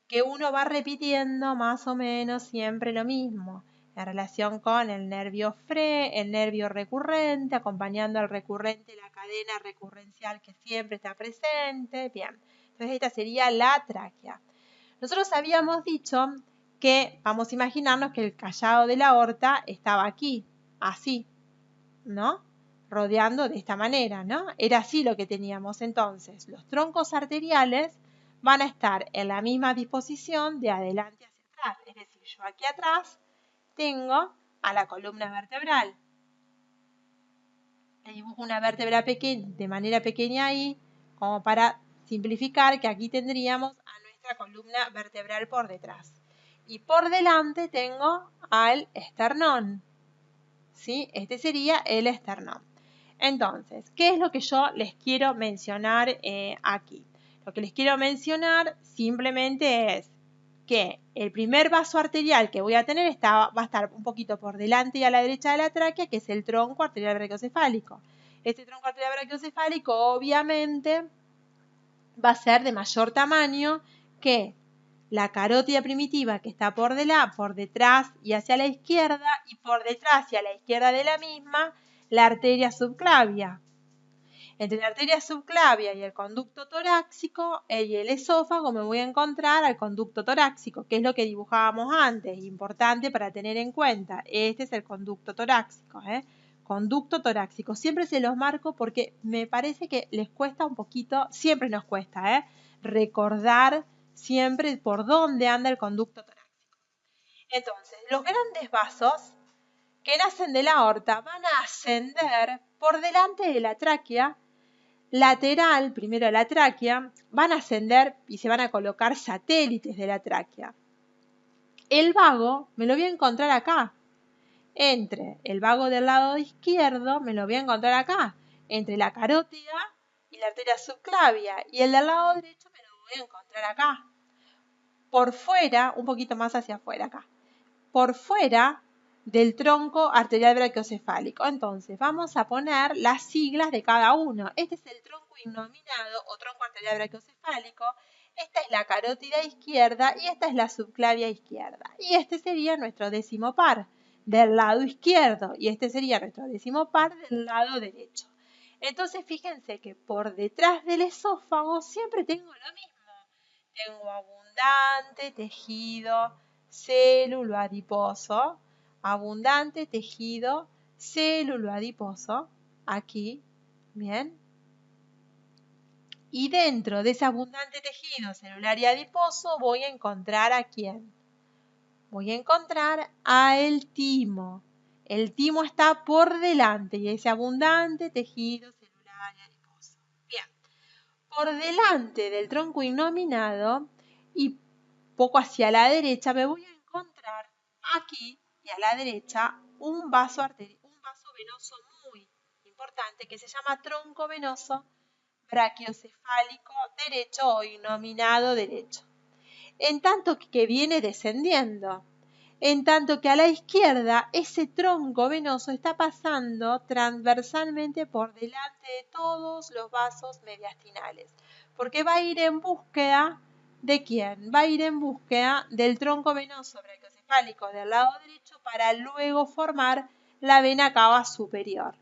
que uno va repitiendo más o menos siempre lo mismo, en relación con el nervio el nervio recurrente, acompañando al recurrente la cadena recurrencial que siempre está presente. Bien, entonces esta sería la tráquea. Nosotros habíamos dicho que, vamos a imaginarnos que el callado de la aorta estaba aquí, así, ¿no? Rodeando de esta manera, ¿no? Era así lo que teníamos entonces. Los troncos arteriales van a estar en la misma disposición de adelante hacia atrás. Es decir, yo aquí atrás tengo a la columna vertebral. Le dibujo una vértebra de manera pequeña ahí, como para simplificar que aquí tendríamos a nuestra columna vertebral por detrás. Y por delante tengo al esternón. ¿Sí? Este sería el esternón. Entonces, ¿qué es lo que yo les quiero mencionar aquí? Lo que les quiero mencionar simplemente es que el primer vaso arterial que voy a tener va a estar un poquito por delante y a la derecha de la tráquea, que es el tronco arterial brachiocefálico. Este tronco arterial brachiocefálico obviamente va a ser de mayor tamaño que la carótida primitiva que está por detrás y hacia la izquierda, y por detrás y a la izquierda de la misma, la arteria subclavia. Entre la arteria subclavia y el conducto torácico y el esófago me voy a encontrar al conducto torácico, que es lo que dibujábamos antes, importante para tener en cuenta. Este es el conducto torácico, Conducto torácico. Siempre se los marco porque me parece que les cuesta un poquito, siempre nos cuesta, recordar siempre por dónde anda el conducto torácico. Entonces, los grandes vasos que nacen de la aorta van a ascender por delante de la tráquea lateral, primero a la tráquea, van a ascender y se van a colocar satélites de la tráquea. El vago me lo voy a encontrar acá. Entre el vago del lado izquierdo me lo voy a encontrar acá. Entre la carótida y la arteria subclavia. Y el del lado derecho me lo voy a encontrar acá. Por fuera, un poquito más hacia afuera acá. Por fuera del tronco arterial brachiocefálico. Entonces, vamos a poner las siglas de cada uno. Este es el tronco innominado o tronco arterial brachiocefálico. Esta es la carótida izquierda y esta es la subclavia izquierda. Y este sería nuestro décimo par del lado izquierdo y este sería nuestro décimo par del lado derecho. Entonces, fíjense que por detrás del esófago siempre tengo lo mismo. Tengo abundante tejido celuloadiposo, abundante tejido celuloadiposo, aquí, bien. Y dentro de ese abundante tejido celular y adiposo voy a encontrar ¿a quién? Voy a encontrar al timo. El timo está por delante y ese abundante tejido celular y adiposo. Bien, por delante del tronco innominado y poco hacia la derecha me voy a encontrar aquí y a la derecha un vaso venoso muy importante que se llama tronco venoso brachiocefálico derecho o innominado derecho. En tanto que viene descendiendo. En tanto que a la izquierda ese tronco venoso está pasando transversalmente por delante de todos los vasos mediastinales. Porque va a ir en búsqueda ¿de quién? Va a ir en búsqueda del tronco venoso brachiocefálico del lado derecho para luego formar la vena cava superior.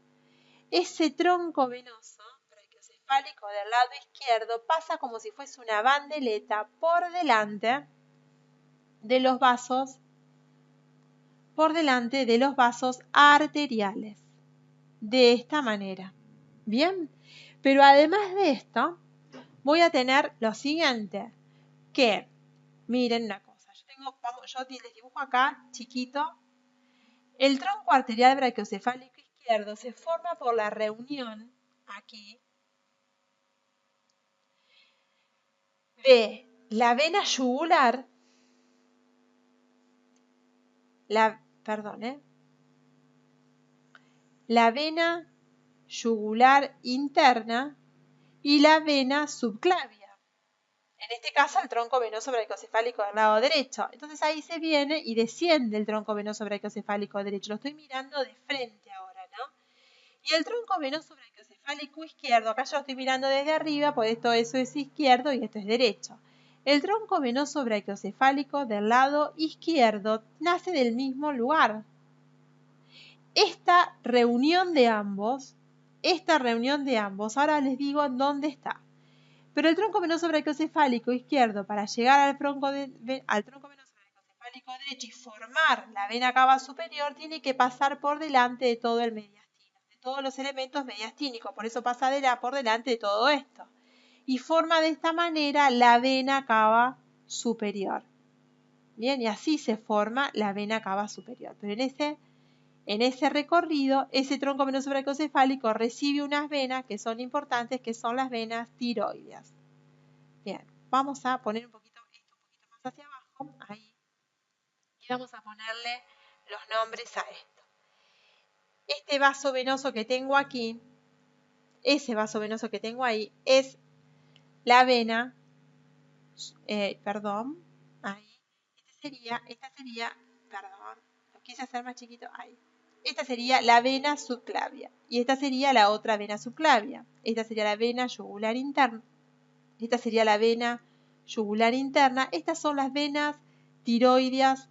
Ese tronco venoso brachiocefálico del lado izquierdo pasa como si fuese una bandeleta por delante de los vasos arteriales. De esta manera. Bien, pero además de esto, voy a tener lo siguiente, que, miren una cosa, yo les dibujo acá, chiquito, el tronco arterial brachiocefálico izquierdo se forma por la reunión, aquí, de la vena yugular, la vena yugular interna y la vena subclavia. En este caso, el tronco venoso brachiocefálico del lado derecho. Entonces ahí se viene y desciende el tronco venoso brachiocefálico derecho. Lo estoy mirando de frente ahora, ¿no? Y el tronco venoso brachiocefálico izquierdo, acá yo lo estoy mirando desde arriba, pues eso es izquierdo y esto es derecho. El tronco venoso brachiocefálico del lado izquierdo nace del mismo lugar. Esta reunión de ambos, ahora les digo dónde está. Pero el tronco venoso brachiocefálico izquierdo, para llegar al tronco venoso brachiocefálico derecho y formar la vena cava superior, tiene que pasar por delante de todo el mediastino, de todos los elementos mediastínicos. Por eso pasa por delante de todo esto. Y forma de esta manera la vena cava superior. Bien, y así se forma la vena cava superior. Pero en ese recorrido, ese tronco venoso brachiocefálico recibe unas venas que son importantes, que son las venas tiroideas. Bien, vamos a poner esto un poquito más hacia abajo, ahí, y vamos a ponerle los nombres a esto. Este vaso venoso que tengo aquí, ese vaso venoso que tengo ahí, es la vena, ahí, lo quise hacer más chiquito, ahí. Esta sería la vena subclavia y esta sería la otra vena subclavia. Esta sería la vena yugular interna. Esta sería la vena yugular interna. Estas son las venas tiroideas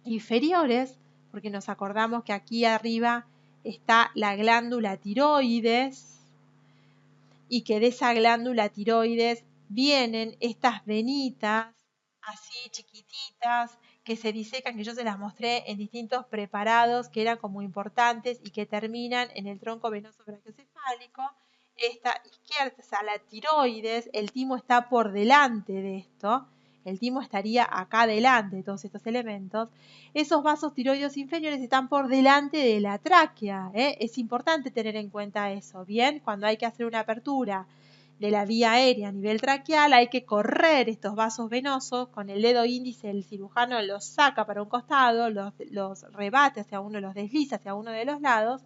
inferiores, porque nos acordamos que aquí arriba está la glándula tiroides y que de esa glándula tiroides vienen estas venitas así chiquititas que se disecan, que yo se las mostré en distintos preparados que eran como importantes y que terminan en el tronco venoso brachiocefálico. Esta izquierda, o sea, la tiroides, el timo está por delante de esto, el timo estaría acá delante de todos estos elementos. Esos vasos tiroides inferiores están por delante de la tráquea, ¿eh? Es importante tener en cuenta eso, ¿bien? Cuando hay que hacer una apertura de la vía aérea a nivel traqueal, hay que correr estos vasos venosos, con el dedo índice el cirujano los saca para un costado, los rebate hacia uno, los desliza hacia uno de los lados,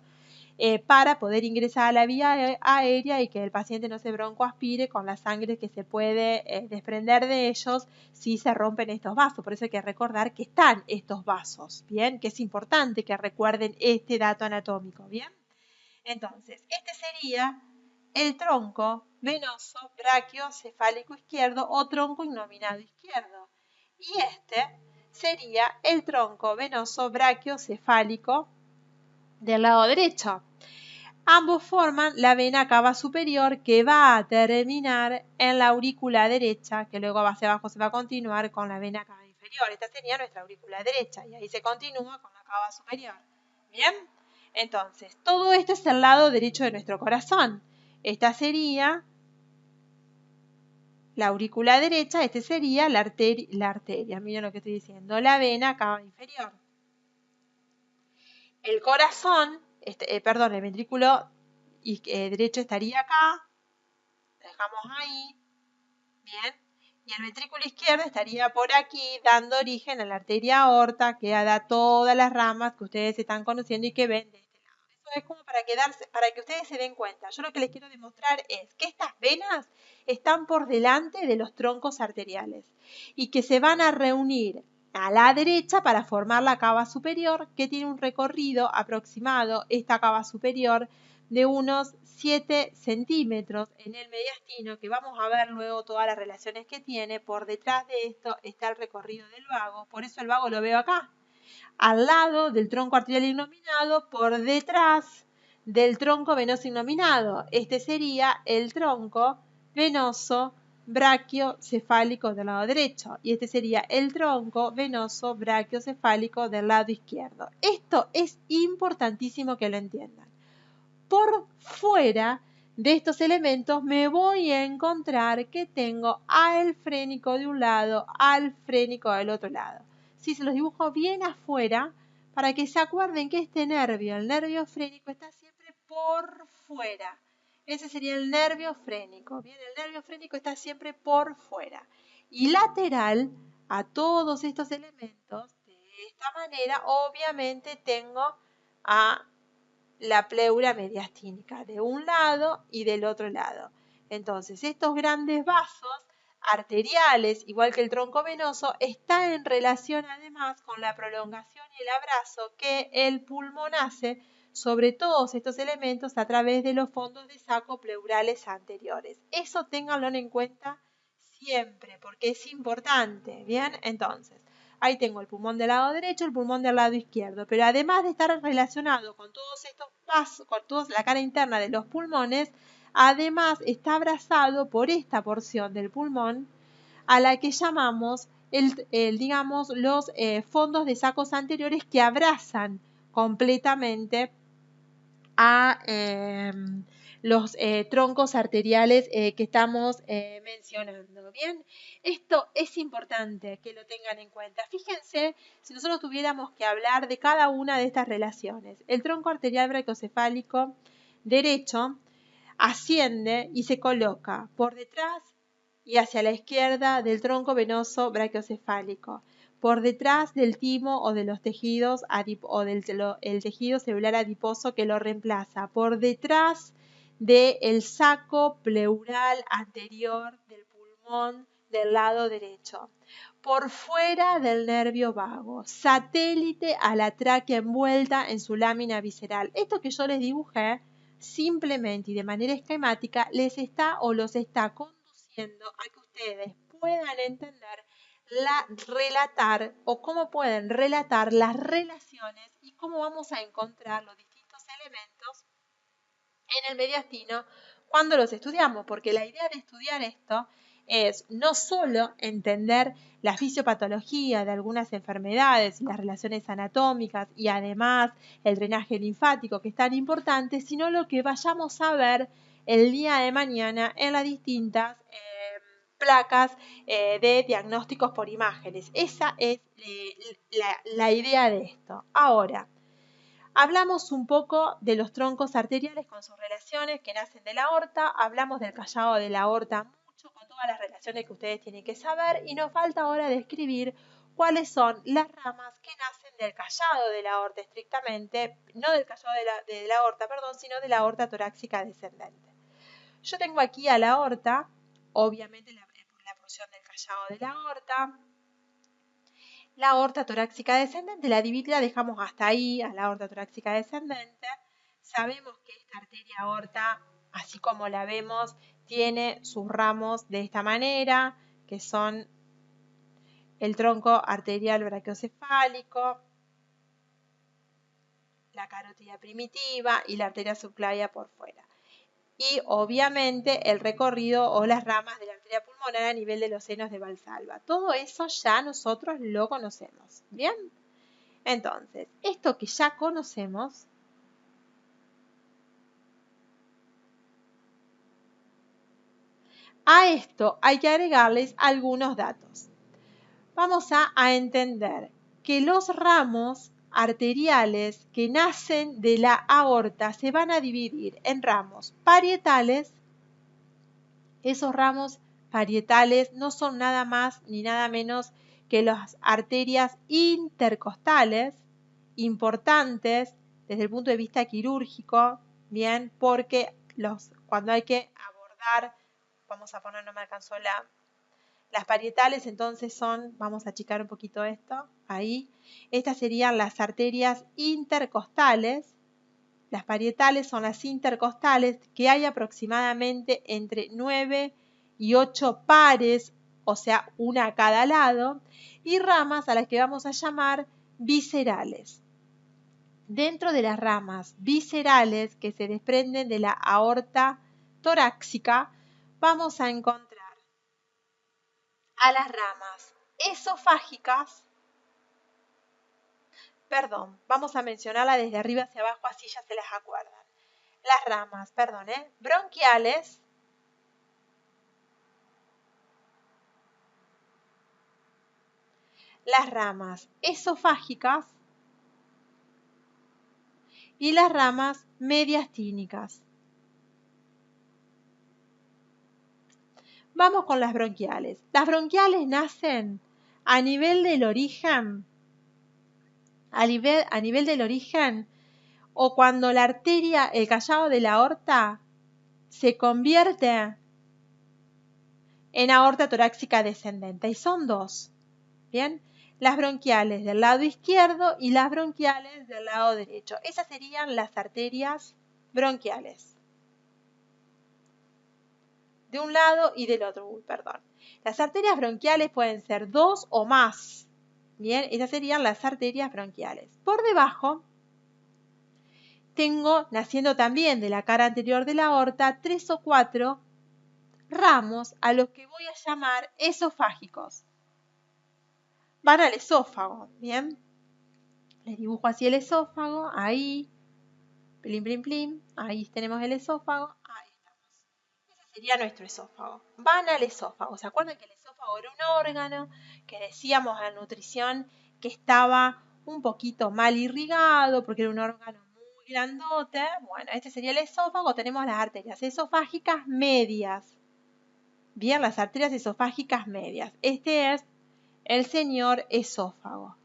para poder ingresar a la vía aérea y que el paciente no se broncoaspire con la sangre que se puede desprender de ellos si se rompen estos vasos. Por eso hay que recordar que están estos vasos, ¿bien? Que es importante que recuerden este dato anatómico, ¿bien? Entonces, este sería el tronco venoso brachiocefálico izquierdo o tronco innominado izquierdo. Y este sería el tronco venoso brachiocefálico del lado derecho. Ambos forman la vena cava superior que va a terminar en la aurícula derecha, que luego hacia abajo se va a continuar con la vena cava inferior. Esta sería nuestra aurícula derecha y ahí se continúa con la cava superior. ¿Bien? Entonces, todo esto es el lado derecho de nuestro corazón. Esta sería la aurícula derecha, este sería la arteria, miren lo que estoy diciendo, la vena cava inferior. El corazón, el ventrículo derecho estaría acá, lo dejamos ahí, bien, y el ventrículo izquierdo estaría por aquí, dando origen a la arteria aorta, que da todas las ramas que ustedes están conociendo y que ven de este lado. Eso es como para que ustedes se den cuenta. Yo lo que les quiero demostrar es que estas venas están por delante de los troncos arteriales y que se van a reunir a la derecha para formar la cava superior, que tiene un recorrido aproximado, esta cava superior, de unos 7 centímetros en el mediastino, que vamos a ver luego todas las relaciones que tiene. Por detrás de esto está el recorrido del vago, por eso el vago lo veo acá, al lado del tronco arterial innominado, por detrás del tronco venoso innominado. Este sería el tronco venoso brachiocefálico del lado derecho y este sería el tronco venoso brachiocefálico del lado izquierdo. Esto es importantísimo que lo entiendan. Por fuera de estos elementos me voy a encontrar que tengo al frénico de un lado, al frénico del otro lado. Si se los dibujo bien afuera, para que se acuerden que este nervio, el nervio frénico, está siempre por fuera. Ese sería el nervio frénico. Bien, el nervio frénico está siempre por fuera. Y lateral a todos estos elementos, de esta manera, obviamente tengo a la pleura mediastínica de un lado y del otro lado. Entonces, estos grandes vasos arteriales, igual que el tronco venoso, están en relación además con la prolongación y el abrazo que el pulmón hace sobre todos estos elementos a través de los fondos de saco pleurales anteriores. Eso ténganlo en cuenta siempre, porque es importante. Bien, entonces, ahí tengo el pulmón del lado derecho, el pulmón del lado izquierdo, pero además de estar relacionado con todos estos pasos, con toda la cara interna de los pulmones, además está abrazado por esta porción del pulmón a la que llamamos digamos, los fondos de sacos anteriores, que abrazan completamente a los troncos arteriales que estamos mencionando. Bien, esto es importante que lo tengan en cuenta. Fíjense, si nosotros tuviéramos que hablar de cada una de estas relaciones, el tronco arterial brachiocefálico derecho asciende y se coloca por detrás y hacia la izquierda del tronco venoso brachiocefálico, por detrás del timo o de los tejidos o del el tejido celular adiposo que lo reemplaza, por detrás del saco pleural anterior del pulmón del lado derecho, por fuera del nervio vago, satélite a la tráquea envuelta en su lámina visceral. Esto que yo les dibujé simplemente y de manera esquemática los está conduciendo a que ustedes puedan entender relatar o cómo pueden relatar las relaciones y cómo vamos a encontrar los distintos elementos en el mediastino cuando los estudiamos, porque la idea de estudiar esto es no solo entender la fisiopatología de algunas enfermedades y las relaciones anatómicas y además el drenaje linfático, que es tan importante, sino lo que vayamos a ver el día de mañana en las distintas placas de diagnósticos por imágenes. Esa es la idea de esto. Ahora, hablamos un poco de los troncos arteriales con sus relaciones que nacen de la aorta, hablamos del callado de la aorta mucho, con todas las relaciones que ustedes tienen que saber, y nos falta ahora describir cuáles son las ramas que nacen del callado de la aorta estrictamente, no del callado de la aorta, perdón, sino de la aorta torácica descendente. Yo tengo aquí a la aorta, obviamente la porción del callado de la aorta. La aorta torácica descendente, la dejamos hasta ahí, a la aorta torácica descendente. Sabemos que esta arteria aorta, así como la vemos, tiene sus ramos de esta manera, que son el tronco arterial brachiocefálico, la carótida primitiva y la arteria subclavia por fuera. Y obviamente el recorrido o las ramas de la arteria pulmonar a nivel de los senos de Valsalva. Todo eso ya nosotros lo conocemos. ¿Bien? Entonces, esto que ya conocemos A esto hay que agregarles algunos datos. Vamos a entender que los ramos arteriales que nacen de la aorta se van a dividir en ramos parietales. Esos ramos parietales no son nada más ni nada menos que las arterias intercostales, importantes desde el punto de vista quirúrgico, bien, porque cuando hay que abordar, vamos a poner, no me alcanzó las parietales, entonces vamos a achicar un poquito esto, ahí, estas serían las arterias intercostales. Las parietales son las intercostales, que hay aproximadamente entre 9 y 8 pares, o sea, una a cada lado, y ramas a las que vamos a llamar viscerales. Dentro de las ramas viscerales que se desprenden de la aorta torácica, vamos a encontrar a las ramas esofágicas. Vamos a mencionarla desde arriba hacia abajo, así ya se las acuerdan. Las ramas, bronquiales, las ramas esofágicas y las ramas mediastínicas. Vamos con las bronquiales. Las bronquiales nacen a nivel del origen, o cuando la arteria, el callado de la aorta, se convierte en aorta torácica descendente. Y son dos, ¿bien? Las bronquiales del lado izquierdo y las bronquiales del lado derecho. Esas serían las arterias bronquiales. De un lado y del otro, Las arterias bronquiales pueden ser dos o más. Bien, esas serían las arterias bronquiales. Por debajo, tengo, naciendo también de la cara anterior de la aorta, 3 o 4 ramos a los que voy a llamar esofágicos. Van al esófago, ¿bien? Les dibujo así el esófago, ahí, plim, plim, plim, ahí tenemos el esófago, ahí estamos. Ese sería nuestro esófago. Van al esófago. ¿Se acuerdan que el esófago era un órgano que decíamos a la nutrición que estaba un poquito mal irrigado porque era un órgano muy grandote? Bueno, este sería el esófago. Tenemos las arterias esofágicas medias. Bien, las arterias esofágicas medias. Este es el señor esófago.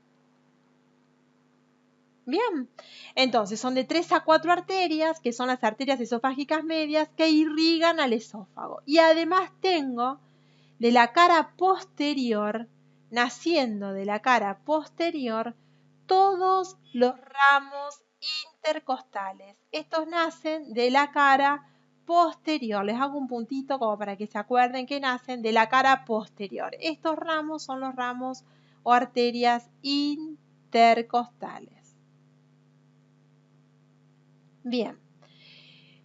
Bien, entonces son de 3 a 4 arterias, que son las arterias esofágicas medias, que irrigan al esófago. Y además tengo de la cara posterior, naciendo de la cara posterior, todos los ramos intercostales. Estos nacen de la cara posterior. Les hago un puntito como para que se acuerden que nacen de la cara posterior. Estos ramos son los ramos o arterias intercostales. Bien,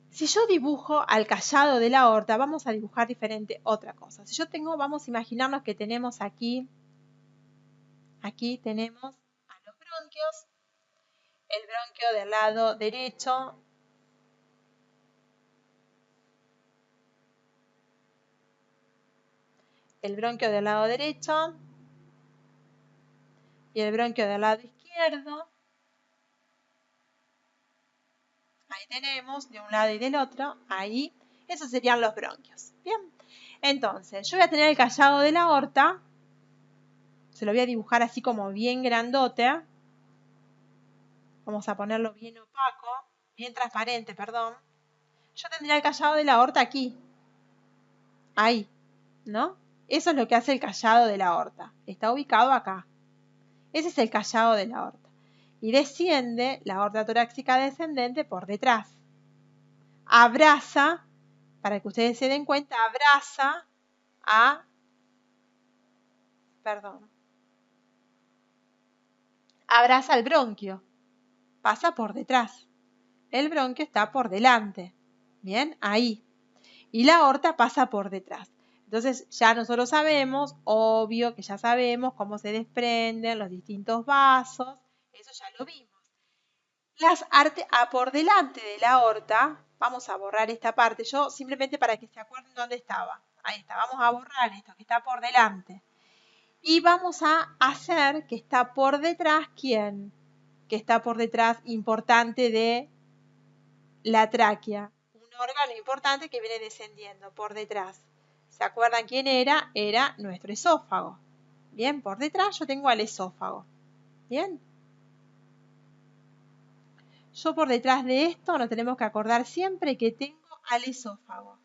si yo dibujo al callado de la aorta, vamos a dibujar diferente otra cosa. Si yo tengo, vamos a imaginarnos que tenemos aquí tenemos a los bronquios, el bronquio del lado derecho, el bronquio del lado derecho y el bronquio del lado izquierdo. Ahí tenemos de un lado y del otro, ahí, esos serían los bronquios. Bien, entonces yo voy a tener el callado de la aorta, se lo voy a dibujar así como bien grandote. Vamos a ponerlo bien opaco, bien transparente, perdón. Yo tendría el callado de la aorta aquí, ahí, ¿no? Eso es lo que hace el callado de la aorta. Está ubicado acá. Ese es el callado de la aorta. Y desciende la aorta torácica descendente por detrás. Abraza, para que ustedes se den cuenta, abraza abraza al bronquio. Pasa por detrás. El bronquio está por delante. Bien, ahí. Y la aorta pasa por detrás. Entonces ya nosotros sabemos, obvio que ya sabemos cómo se desprenden los distintos vasos. Eso ya lo vimos. Las arterias por delante de la aorta, vamos a borrar esta parte, yo simplemente para que se acuerden dónde estaba. Ahí está, vamos a borrar esto que está por delante. Y vamos a hacer que está por detrás, ¿quién? Que está por detrás importante de la tráquea. Un órgano importante que viene descendiendo por detrás. ¿Se acuerdan quién era? Era nuestro esófago. Bien, por detrás yo tengo al esófago. Bien. Yo por detrás de esto nos tenemos que acordar siempre que tengo al esófago.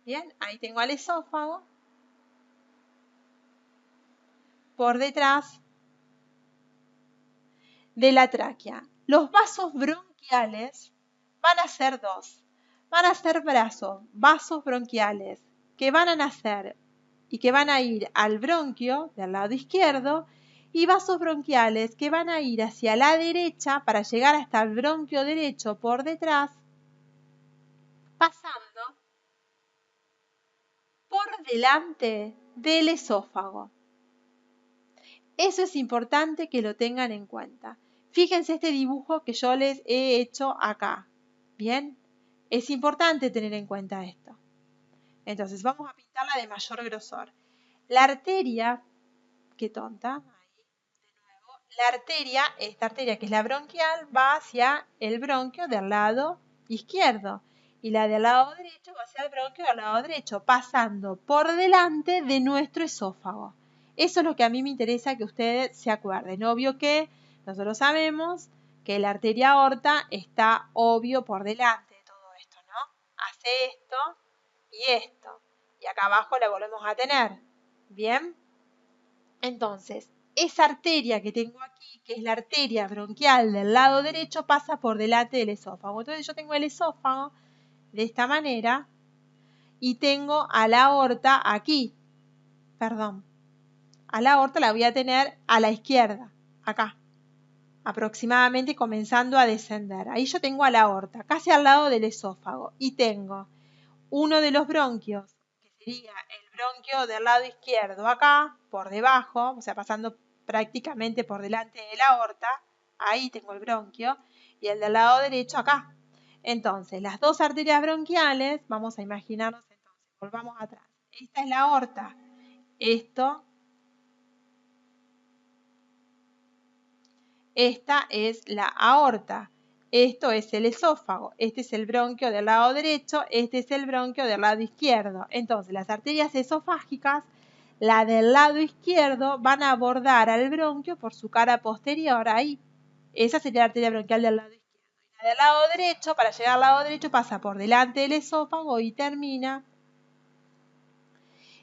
Bien, ahí tengo al esófago. Por detrás de la tráquea. Los vasos bronquiales van a ser dos. Van a ser vasos bronquiales que van a nacer y que van a ir al bronquio del lado izquierdo y vasos bronquiales que van a ir hacia la derecha para llegar hasta el bronquio derecho por detrás, pasando por delante del esófago. Eso es importante que lo tengan en cuenta. Fíjense este dibujo que yo les he hecho acá. ¿Bien? Es importante tener en cuenta esto. Entonces vamos a pintarla de mayor grosor. La arteria, qué tonta, ahí, de nuevo. La arteria, esta arteria que es la bronquial, va hacia el bronquio del lado izquierdo. Y la del lado derecho va hacia el bronquio del lado derecho, pasando por delante de nuestro esófago. Eso es lo que a mí me interesa que ustedes se acuerden. Obvio que nosotros sabemos que la arteria aorta está obvio por delante de todo esto, ¿no? Hace esto y esto. Y acá abajo la volvemos a tener. ¿Bien? Entonces, esa arteria que tengo aquí, que es la arteria bronquial del lado derecho, pasa por delante del esófago. Entonces yo tengo el esófago de esta manera y tengo a la aorta aquí. Perdón. A la aorta la voy a tener a la izquierda, acá. Aproximadamente comenzando a descender. Ahí yo tengo a la aorta, casi al lado del esófago. Y tengo uno de los bronquios, que sería el bronquio del lado izquierdo acá, por debajo, o sea, pasando prácticamente por delante de la aorta, ahí tengo el bronquio, y el del lado derecho acá. Entonces, las dos arterias bronquiales, vamos a imaginarnos entonces, volvamos atrás. Esta es la aorta, esta es la aorta. Esto es el esófago, este es el bronquio del lado derecho, este es el bronquio del lado izquierdo. Entonces, las arterias esofágicas, la del lado izquierdo, van a abordar al bronquio por su cara posterior, ahí. Esa sería la arteria bronquial del lado izquierdo. Y la del lado derecho, para llegar al lado derecho, pasa por delante del esófago y termina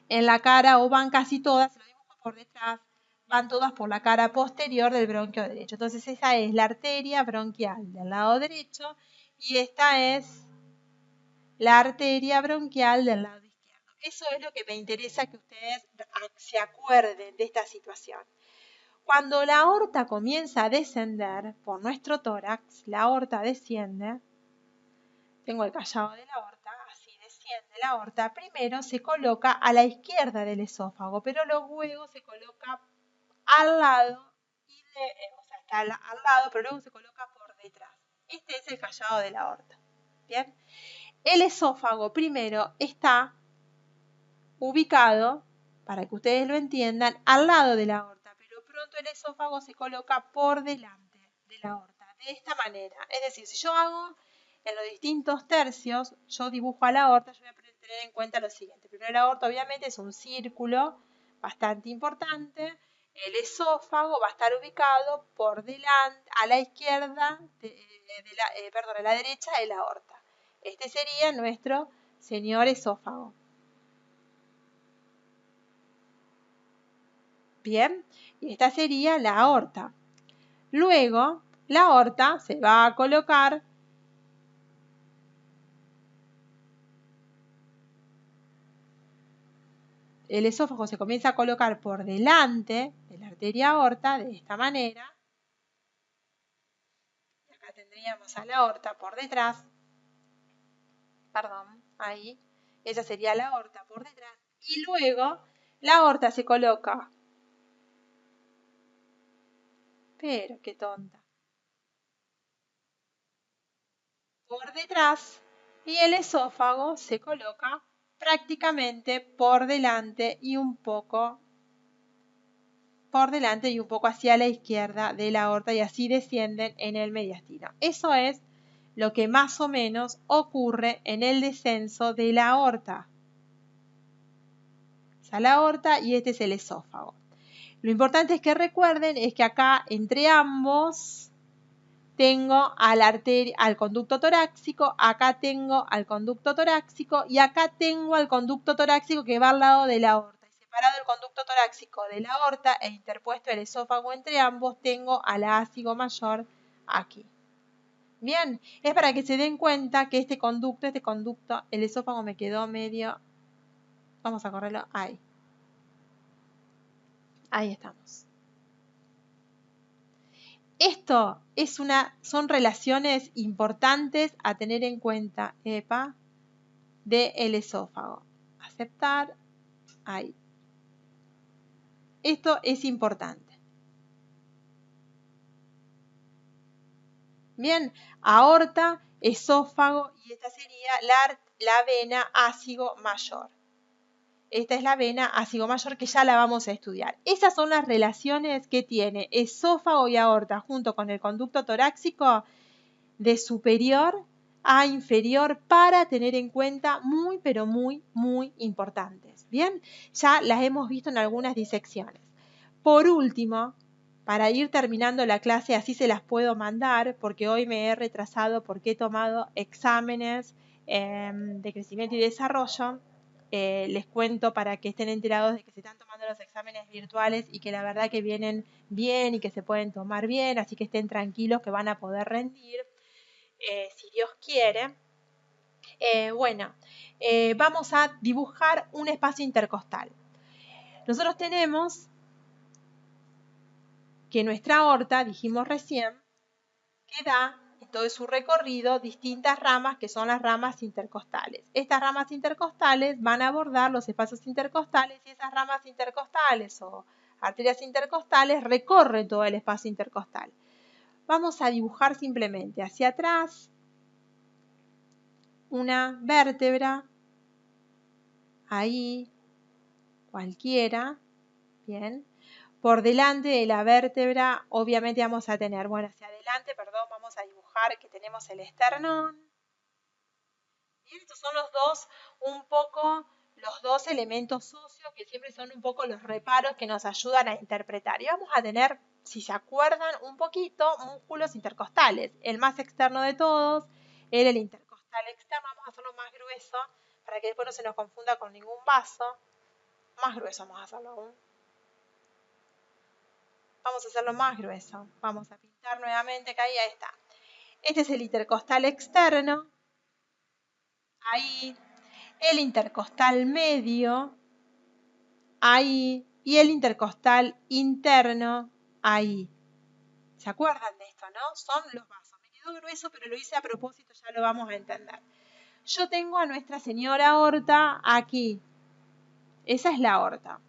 en la cara, o van casi todas, se lo dibujo por detrás, van todas por la cara posterior del bronquio derecho. Entonces esa es la arteria bronquial del lado derecho y esta es la arteria bronquial del lado izquierdo. Eso es lo que me interesa que ustedes se acuerden de esta situación. Cuando la aorta comienza a descender por nuestro tórax, la aorta desciende, tengo el callado de la aorta, así desciende la aorta, primero se coloca a la izquierda del esófago, pero luego se coloca al lado, o sea, está al lado, pero luego se coloca por detrás. Este es el callado de la aorta. Bien. El esófago primero está ubicado, para que ustedes lo entiendan, al lado de la aorta, pero pronto el esófago se coloca por delante de la aorta, de esta manera. Es decir, si yo hago en los distintos tercios, yo dibujo a la aorta, yo voy a tener en cuenta lo siguiente. Primero la aorta obviamente es un círculo bastante importante. El esófago va a estar ubicado por delante, a la izquierda, a la derecha de la aorta. Este sería nuestro señor esófago. Bien, y esta sería la aorta. Luego, la aorta se va a colocar el esófago se comienza a colocar por delante de la arteria aorta de esta manera. Y acá tendríamos a la aorta por detrás. Perdón, ahí. Esa sería la aorta por detrás. Y luego la aorta se coloca. Pero qué tonta. Por detrás y el esófago se coloca prácticamente por delante y un poco hacia la izquierda de la aorta y así descienden en el mediastino. Eso es lo que más o menos ocurre en el descenso de la aorta. Esa es la aorta y este es el esófago. Lo importante es que recuerden es que acá entre ambos tengo al conducto torácico, acá tengo al conducto torácico y acá tengo al conducto torácico que va al lado de la aorta. Y separado el conducto torácico de la aorta e interpuesto el esófago entre ambos, tengo al ácido mayor aquí. Bien, es para que se den cuenta que este conducto, el esófago me quedó medio. Vamos a correrlo ahí. Ahí estamos. Esto son relaciones importantes a tener en cuenta, del esófago. Aceptar, ahí. Esto es importante. Bien, aorta, esófago y esta sería la vena ácido mayor. Esta es la vena ácido mayor que ya la vamos a estudiar. Esas son las relaciones que tiene esófago y aorta junto con el conducto torácico de superior a inferior para tener en cuenta muy, pero muy, muy importantes. Bien, ya las hemos visto en algunas disecciones. Por último, para ir terminando la clase, así se las puedo mandar, porque hoy me he retrasado porque he tomado exámenes de crecimiento y desarrollo. Les cuento para que estén enterados de que se están tomando los exámenes virtuales y que la verdad que vienen bien y que se pueden tomar bien, así que estén tranquilos que van a poder rendir, si Dios quiere. Vamos a dibujar un espacio intercostal. Nosotros tenemos que nuestra aorta, dijimos recién, que da en todo su recorrido distintas ramas que son las ramas intercostales. Estas ramas intercostales van a abordar los espacios intercostales y esas ramas intercostales o arterias intercostales recorren todo el espacio intercostal. Vamos a dibujar simplemente hacia atrás una vértebra, ahí, cualquiera, bien. Por delante de la vértebra, obviamente vamos a tener, hacia adelante, vamos a dibujar que tenemos el esternón. Bien, estos son los dos elementos socios que siempre son un poco los reparos que nos ayudan a interpretar. Y vamos a tener, si se acuerdan, un poquito músculos intercostales. El más externo de todos era el intercostal externo. Vamos a hacerlo más grueso para que después no se nos confunda con ningún vaso. Más grueso vamos a hacerlo aún. Vamos a hacerlo más grueso. Vamos a pintar nuevamente, que ahí está. Este es el intercostal externo. Ahí. El intercostal medio. Ahí. Y el intercostal interno. Ahí. ¿Se acuerdan de esto, no? Son los vasos. Me quedó grueso, pero lo hice a propósito, ya lo vamos a entender. Yo tengo a Nuestra Señora aorta aquí. Esa es la aorta.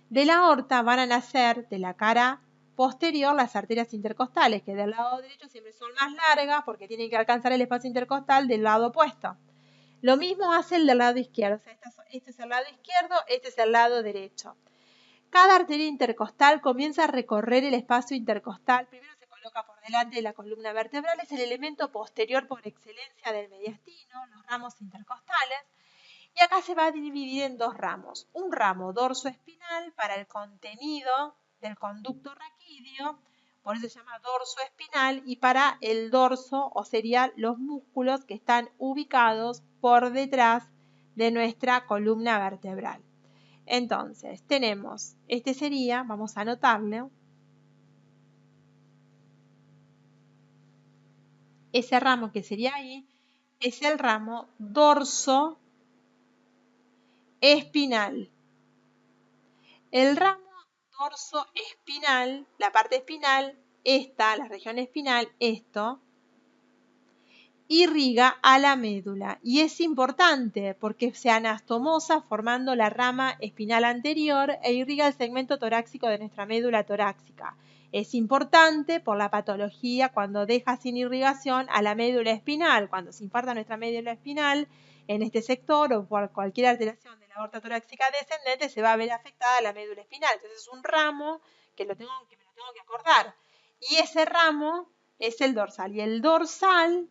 De la aorta van a nacer de la cara posterior las arterias intercostales, que del lado derecho siempre son más largas porque tienen que alcanzar el espacio intercostal del lado opuesto. Lo mismo hace el del lado izquierdo, o sea, este es el lado izquierdo, este es el lado derecho. Cada arteria intercostal comienza a recorrer el espacio intercostal. Primero se coloca por delante de la columna vertebral, es el elemento posterior por excelencia del mediastino, los ramos intercostales. Y acá se va a dividir en dos ramos. Un ramo dorsoespinal para el contenido del conducto raquídeo, por eso se llama dorsoespinal, y para el dorso, o serían los músculos que están ubicados por detrás de nuestra columna vertebral. Entonces, tenemos, este sería, vamos a anotarlo, ese ramo que sería ahí, es el ramo dorsoespinal. El ramo dorsoespinal, la parte espinal, la región espinal, irriga a la médula y es importante porque se anastomosa formando la rama espinal anterior e irriga el segmento torácico de nuestra médula torácica. Es importante por la patología cuando deja sin irrigación a la médula espinal. Cuando se infarta nuestra médula espinal en este sector o por cualquier alteración de la aorta torácica descendente se va a ver afectada la médula espinal. Entonces es un ramo que me lo tengo que acordar. Y ese ramo es el dorsal. Y el dorsal,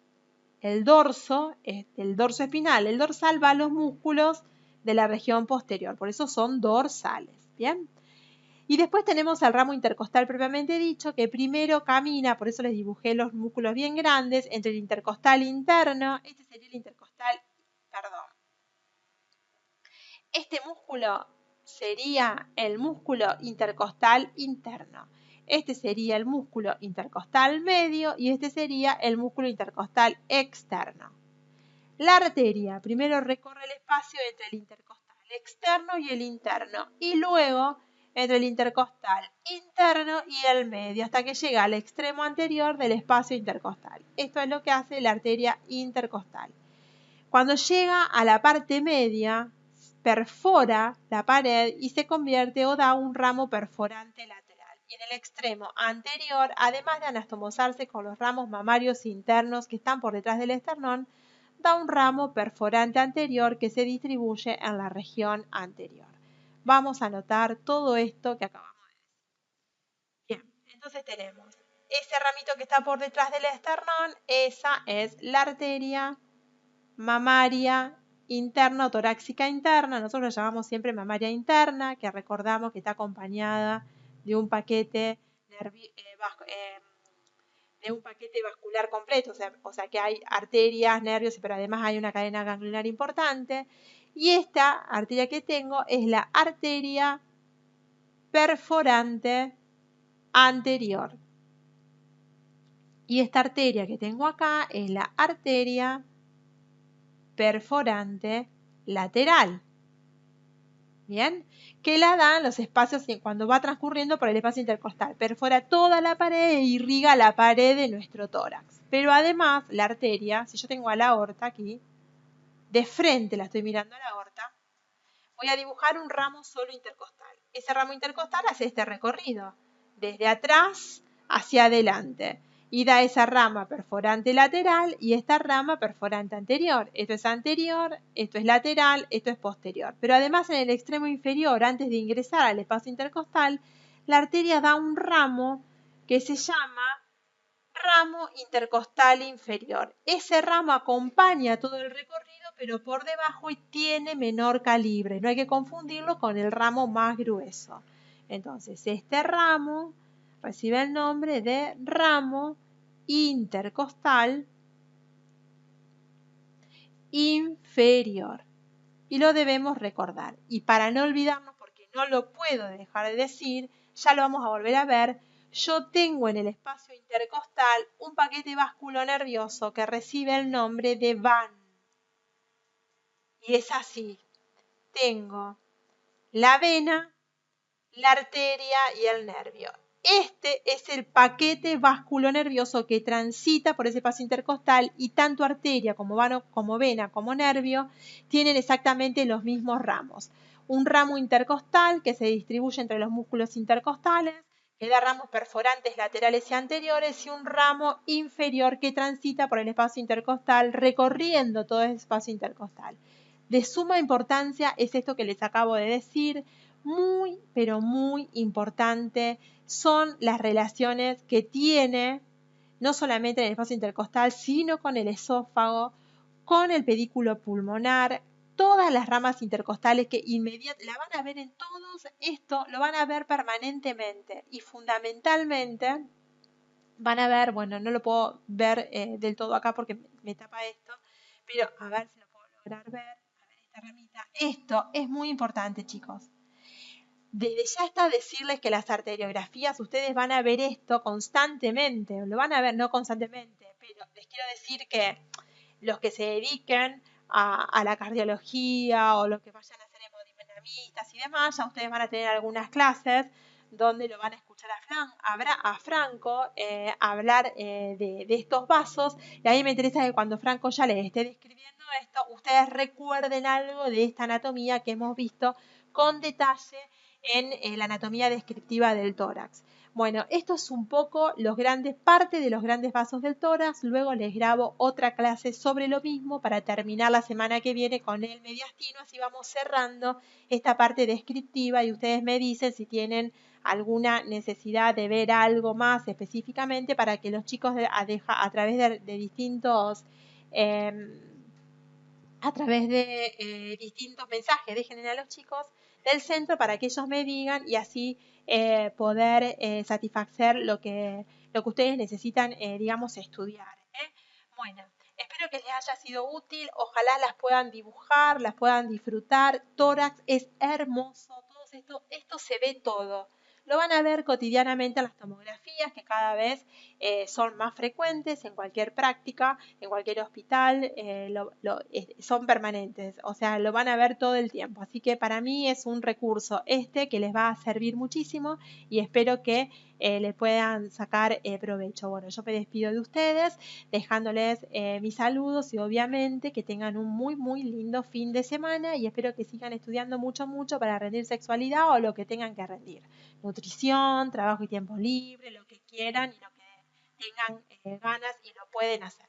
el dorso espinal, el dorsal va a los músculos de la región posterior. Por eso son dorsales. ¿Bien? Y después tenemos el ramo intercostal propiamente dicho, que primero camina, por eso les dibujé los músculos bien grandes, entre el intercostal interno, este sería el intercostal, perdón. Este músculo sería el músculo intercostal interno. Este sería el músculo intercostal medio y este sería el músculo intercostal externo. La arteria primero recorre el espacio entre el intercostal externo y el interno y luego entre el intercostal interno y el medio hasta que llega al extremo anterior del espacio intercostal. Esto es lo que hace la arteria intercostal. Cuando llega a la parte media, perfora la pared y se convierte o da un ramo perforante lateral. Y en el extremo anterior, además de anastomosarse con los ramos mamarios internos que están por detrás del esternón, da un ramo perforante anterior que se distribuye en la región anterior. Vamos a anotar todo esto que acabamos de decir. Bien, entonces tenemos ese ramito que está por detrás del esternón, esa es la arteria mamaria interna, torácica interna, nosotros la llamamos siempre mamaria interna, que recordamos que está acompañada de un paquete vascular completo, o sea que hay arterias, nervios, pero además hay una cadena ganglionar importante. Y esta arteria que tengo es la arteria perforante anterior. Y esta arteria que tengo acá es la arteria perforante lateral. ¿Bien? Que la dan los espacios cuando va transcurriendo por el espacio intercostal. Perfora toda la pared e irriga la pared de nuestro tórax. Pero además, la arteria, si yo tengo a la aorta aquí, de frente la estoy mirando a la aorta, voy a dibujar un ramo solo intercostal. Ese ramo intercostal hace este recorrido, desde atrás hacia adelante. Y da esa rama perforante lateral y esta rama perforante anterior. Esto es anterior, esto es lateral, esto es posterior. Pero además en el extremo inferior, antes de ingresar al espacio intercostal, la arteria da un ramo que se llama ramo intercostal inferior. Ese ramo acompaña todo el recorrido, pero por debajo y tiene menor calibre. No hay que confundirlo con el ramo más grueso. Entonces, este ramo recibe el nombre de ramo intercostal inferior. Y lo debemos recordar. Y para no olvidarnos, porque no lo puedo dejar de decir, ya lo vamos a volver a ver, yo tengo en el espacio intercostal un paquete vasculonervioso que recibe el nombre de van. Y es así. Tengo la vena, la arteria y el nervio. Este es el paquete vasculonervioso que transita por ese espacio intercostal y tanto arteria como vena como nervio tienen exactamente los mismos ramos. Un ramo intercostal que se distribuye entre los músculos intercostales, que da ramos perforantes laterales y anteriores, y un ramo inferior que transita por el espacio intercostal recorriendo todo ese espacio intercostal. De suma importancia es esto que les acabo de decir. Muy, pero muy importante son las relaciones que tiene, no solamente en el espacio intercostal, sino con el esófago, con el pedículo pulmonar, todas las ramas intercostales que la van a ver en todos esto, lo van a ver permanentemente y fundamentalmente van a ver, bueno, no lo puedo ver del todo acá porque me tapa esto, pero a ver si lo puedo lograr ver, a ver esta ramita. Esto es muy importante, chicos. Desde ya está decirles que las arteriografías, ustedes van a ver esto constantemente, lo van a ver no constantemente, pero les quiero decir que los que se dediquen a la cardiología o los que vayan a ser hemodinamistas y demás, ya ustedes van a tener algunas clases donde lo van a escuchar a Franco hablar de estos vasos, y a mí me interesa que cuando Franco ya les esté describiendo esto, ustedes recuerden algo de esta anatomía que hemos visto con detalle en la anatomía descriptiva del tórax. Bueno, esto es un poco parte de los grandes vasos del tórax. Luego les grabo otra clase sobre lo mismo para terminar la semana que viene con el mediastino. Así vamos cerrando esta parte descriptiva y ustedes me dicen si tienen alguna necesidad de ver algo más específicamente para que los chicos a través de distintos distintos mensajes dejen a los chicos del centro para que ellos me digan y así poder satisfacer lo que ustedes necesitan, digamos, estudiar. Bueno, espero que les haya sido útil, ojalá las puedan dibujar, las puedan disfrutar. Tórax es hermoso, esto se ve todo. Lo van a ver cotidianamente en las tomografías que cada vez son más frecuentes en cualquier práctica, en cualquier hospital, son permanentes, o sea, lo van a ver todo el tiempo. Así que para mí es un recurso que les va a servir muchísimo y espero que le puedan sacar provecho. Bueno, yo me despido de ustedes dejándoles mis saludos y obviamente que tengan un muy muy lindo fin de semana y espero que sigan estudiando mucho mucho para rendir sexualidad o lo que tengan que rendir. Nutrición, trabajo y tiempo libre, lo que quieran y lo que tengan ganas y lo pueden hacer.